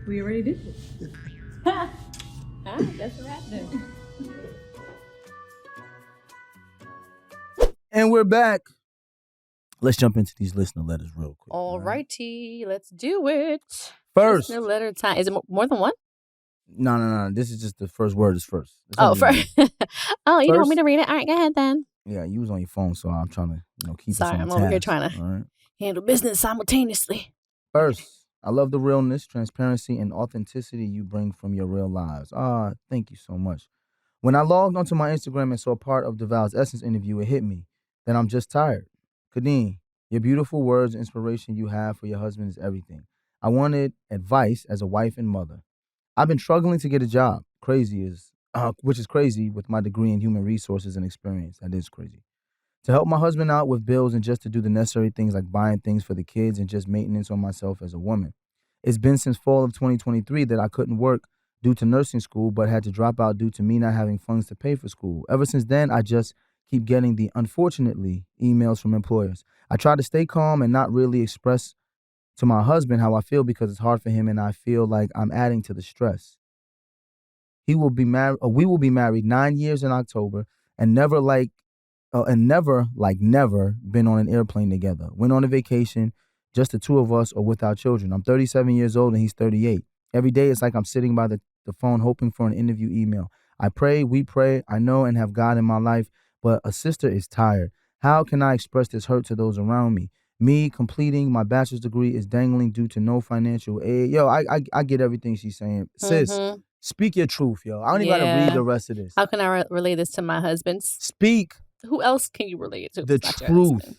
We already did it. All right, that's a wrap then. And we're back. Let's jump into these listener letters real quick. All righty, let's do it. First. Listener letter time. Is it more than one? No. This is just the first word is first. That's Oh, all we need. first. Oh, you don't want me First. to read it? All right, go ahead then. Yeah, you was on your phone, so I'm trying to, keep us Sorry, on I'm task. over here trying to all right? handle business simultaneously. First, I love the realness, transparency, and authenticity you bring from your real lives. Thank you so much. When I logged onto my Instagram and saw part of DeVal's Essence interview, it hit me that I'm just tired. Kadeen, your beautiful words and inspiration you have for your husband is everything. I wanted advice as a wife and mother. I've been struggling to get a job. Which is crazy with my degree in human resources and experience. That is crazy. To help my husband out with bills and just to do the necessary things like buying things for the kids and just maintenance on myself as a woman. It's been since fall of 2023 that I couldn't work due to nursing school, but had to drop out due to me not having funds to pay for school. Ever since then, I just keep getting the, unfortunately, emails from employers. I try to stay calm and not really express to my husband how I feel because it's hard for him and I feel like I'm adding to the stress. We will be married 9 years in October and never been on an airplane together. Went on a vacation, just the two of us or with our children. I'm 37 years old and he's 38. Every day it's like I'm sitting by the phone hoping for an interview email. I pray, we pray, I know and have God in my life, but a sister is tired. How can I express this hurt to those around me? Me completing my bachelor's degree is dangling due to no financial aid. Yo, I get everything she's saying. Sis, speak your truth, yo. I don't even gotta read the rest of this. How can I relay this to my husband? Speak. Who else can you relate it to? The truth.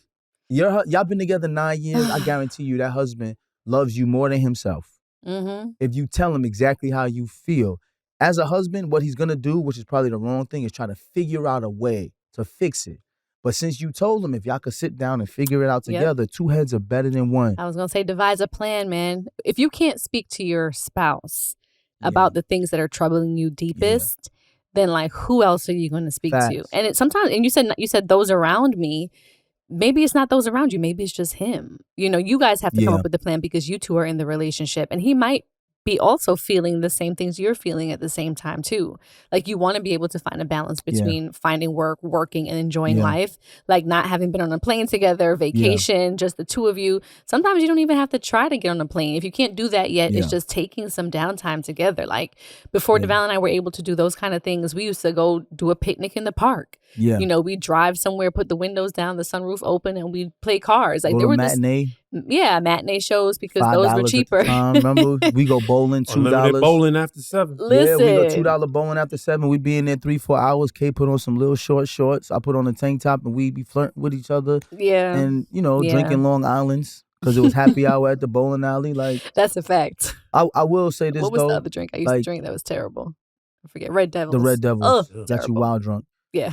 Y'all been together 9 years. I guarantee you that husband loves you more than himself. Mm-hmm. If you tell him exactly how you feel. As a husband, what he's going to do, which is probably the wrong thing, is try to figure out a way to fix it. But since you told him if y'all could sit down and figure it out together, two heads are better than one. I was going to say devise a plan, man. If you can't speak to your spouse about the things that are troubling you deepest, then like who else are you going to speak to? And sometimes, and you said those around me, maybe it's not those around you. Maybe it's just him. You guys have to come up with the plan because you two are in the relationship, and he might be also feeling the same things you're feeling at the same time too. Like you want to be able to find a balance between finding work, working, and enjoying life. Like not having been on a plane together, vacation, just the two of you. Sometimes you don't even have to try to get on a plane. If you can't do that yet, it's just taking some downtime together. Like before DeVal and I were able to do those kind of things, we used to go do a picnic in the park. Yeah. We drive somewhere, put the windows down, the sunroof open, and we play cars. Like there were matinee. Matinee shows because those were cheaper. Remember, we go bowling $2. Bowling after 7. Listen. Yeah, we go $2 bowling after 7. We be in there 3-4 hours. Kay put on some little shorts. I put on a tank top, and we be flirting with each other. Yeah, and drinking Long Islands because it was happy hour at the bowling alley. Like that's a fact. I will say this. What was the other drink I used to drink that was terrible? I forget. Red Devils. The Red Devils. Got you wild drunk. Yeah.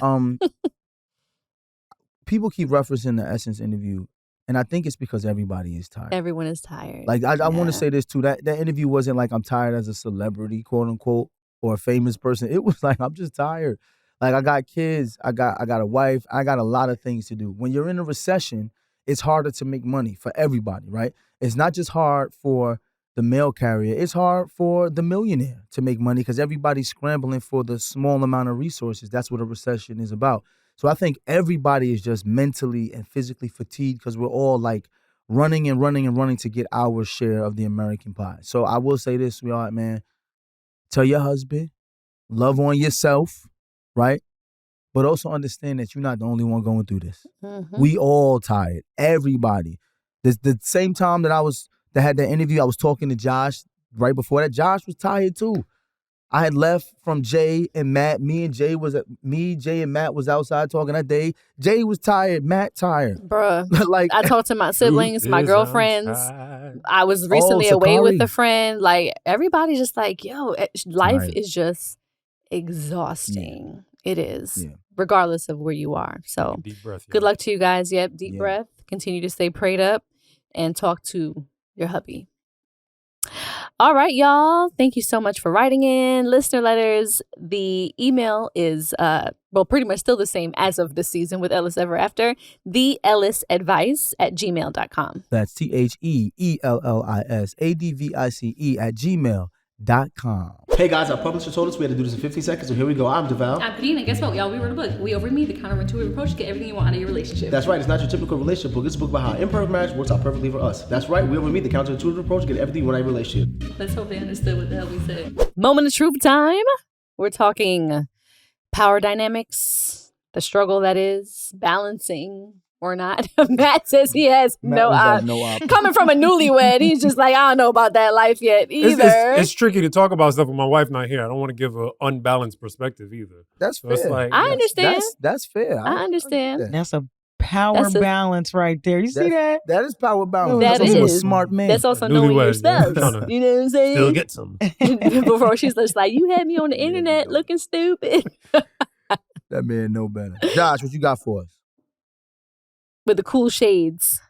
People keep referencing the Essence interview, and I think it's because everybody is tired. Everyone is tired. Like I want to say this too. That interview wasn't like I'm tired as a celebrity, quote unquote, or a famous person. It was like I'm just tired. Like I got kids, I got a wife, I got a lot of things to do. When you're in a recession, it's harder to make money for everybody, right? It's not just hard for the mail carrier. It's hard for the millionaire to make money because everybody's scrambling for the small amount of resources. That's what a recession is about. So I think everybody is just mentally and physically fatigued because we're all like running and running and running to get our share of the American pie. So I will say this, sweetheart, man. Tell your husband, love on yourself, right? But also understand that you're not the only one going through this. Mm-hmm. We all tired. Everybody. The same time that I had that interview, I was talking to Josh right before that. Josh was tired too. I had left from Jay and Matt. Jay and Matt was outside talking that day. Jay was tired, Matt tired. Bruh. Like I talked to my siblings, my girlfriends. I was recently away with a friend. Like everybody just like, yo, life is just exhausting. Yeah. It is, regardless of where you are. So deep breath, good luck to you guys. Yep, deep breath. Continue to stay prayed up and talk to your hubby. All right, y'all. Thank you so much for writing in listener letters. The email is, pretty much still the same as of this season with Ellis Ever After. theellisadvice@gmail.com. That's TheEllisAdvice@gmail.com. Hey guys, our publisher told us we had to do this in 15 seconds, so here we go. I'm DeVal. I'm Kadena. Guess what, y'all? We wrote a book. We over me, the counterintuitive approach to get everything you want out of your relationship. That's right. It's not your typical relationship book. It's a book about how imperfect marriage works out perfectly for us. That's right. We over me, the counterintuitive approach to get everything you want out of your relationship. Let's hope they understood what the hell we said. Moment of truth time. We're talking power dynamics, the struggle that is balancing or not. Matt says he has no op. Coming from a newlywed, he's just like, I don't know about that life yet either. It's tricky to talk about stuff with my wife not here. I don't want to give an unbalanced perspective either. That's fair. It's like, I understand. That's fair. I understand. That's a power balance right there. You see that? That is power balance. That That's is also a smart man. That's also knowing your spouse. You know what I'm saying? Still get some. Before she's just like, you had me on the internet looking stupid. That man know better. Josh, what you got for us? With the cool shades.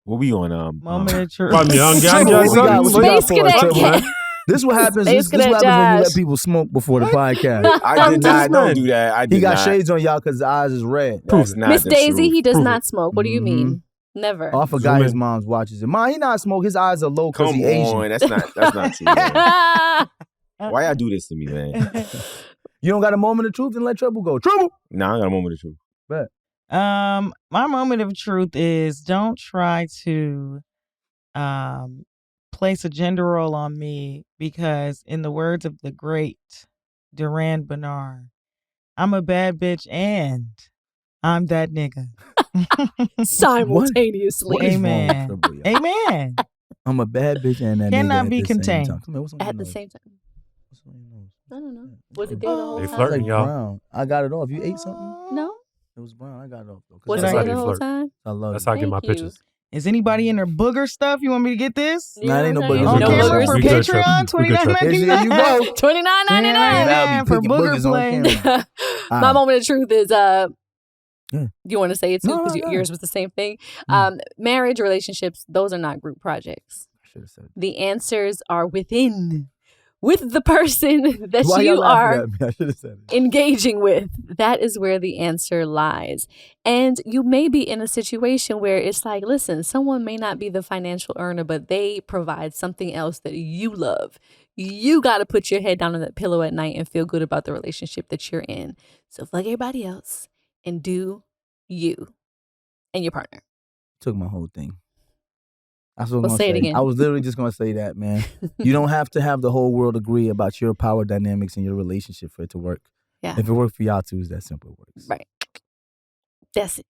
What we on? Moment of truth. Space Cadet. This is what happens. This is what happens when you let people smoke before the podcast. I did not. Don't do that. He got shades on y'all because his eyes is red. Miss Daisy, he does not smoke. What do you mean? Never. Oh, I forgot his mom's watches it. Mom, he not smoke. His eyes are low because he Asian. That's not true. Man. Why y'all do this to me, man? You don't got a moment of truth? Then let trouble go. Trouble. Nah, I got a moment of truth. Bet. My moment of truth is don't try to place a gender role on me because in the words of the great Duran Bernard, I'm a bad bitch and I'm that nigga. Simultaneously. Amen. Amen. I'm a bad bitch and that cannot nigga be contained. At the same time. I don't know. Was it there the whole time? They flirting, y'all. Brown. I got it off. You ate something? No. It was brown. I got it off though. Was it there the whole time? I love it. That's how I get my pictures. Is anybody in their booger stuff? You want me to get this? Nah, it ain't no boogers. On camera for Good Patreon, $29.99. There you go. $29.99 for booger play. My moment of truth is you want to say it too because yours was the same thing. Marriage, relationships, those are not group projects. I should have said it. The answers are within. With the person that you are engaging with. That is where the answer lies. And you may be in a situation where it's like, listen, someone may not be the financial earner, but they provide something else that you love. You got to put your head down on that pillow at night and feel good about the relationship that you're in. So fuck everybody else and do you and your partner. Took my whole thing. Say it again. I was literally just going to say that, man. You don't have to have the whole world agree about your power dynamics in your relationship for it to work. Yeah. If it worked for y'all too, it's that simple. It works. Right. That's it.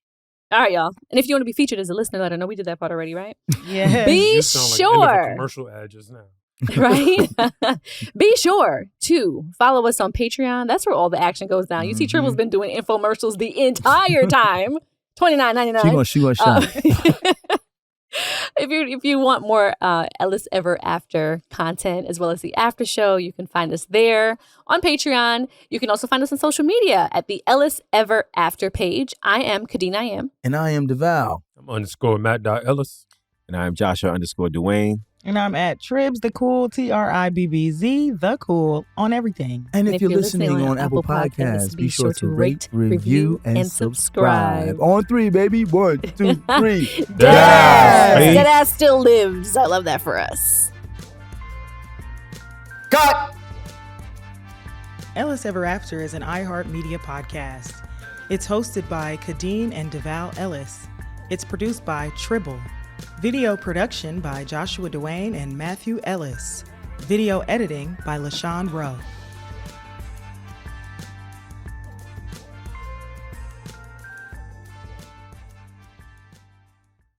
All right, y'all. And if you want to be featured as a listener, let her know. We did that part already, right? Yeah. Be sure. Like a commercial ad just now. Right? Be sure to follow us on Patreon. That's where all the action goes down. You see, Trible's been doing infomercials the entire time. $29.99. She gonna shine. If you want more Ellis Ever After content as well as the after show, you can find us there on Patreon. You can also find us on social media at the Ellis Ever After page. I am Kadena. And I am DeVal. I'm _Matt.Ellis. And I'm Joshua _Dwayne. And I'm at Tribs the Cool, TRIBBZ the Cool on everything. And if you're listening on Apple Podcasts, be sure to rate, review, and subscribe. On 3, baby. 1, 2, 3. Deadass still lives. I love that for us. Cut! Ellis Ever After is an iHeartMedia podcast. It's hosted by Kadeen and Deval Ellis. It's produced by Tribble. Video production by Joshua Duane and Matthew Ellis. Video editing by LaShawn Rowe.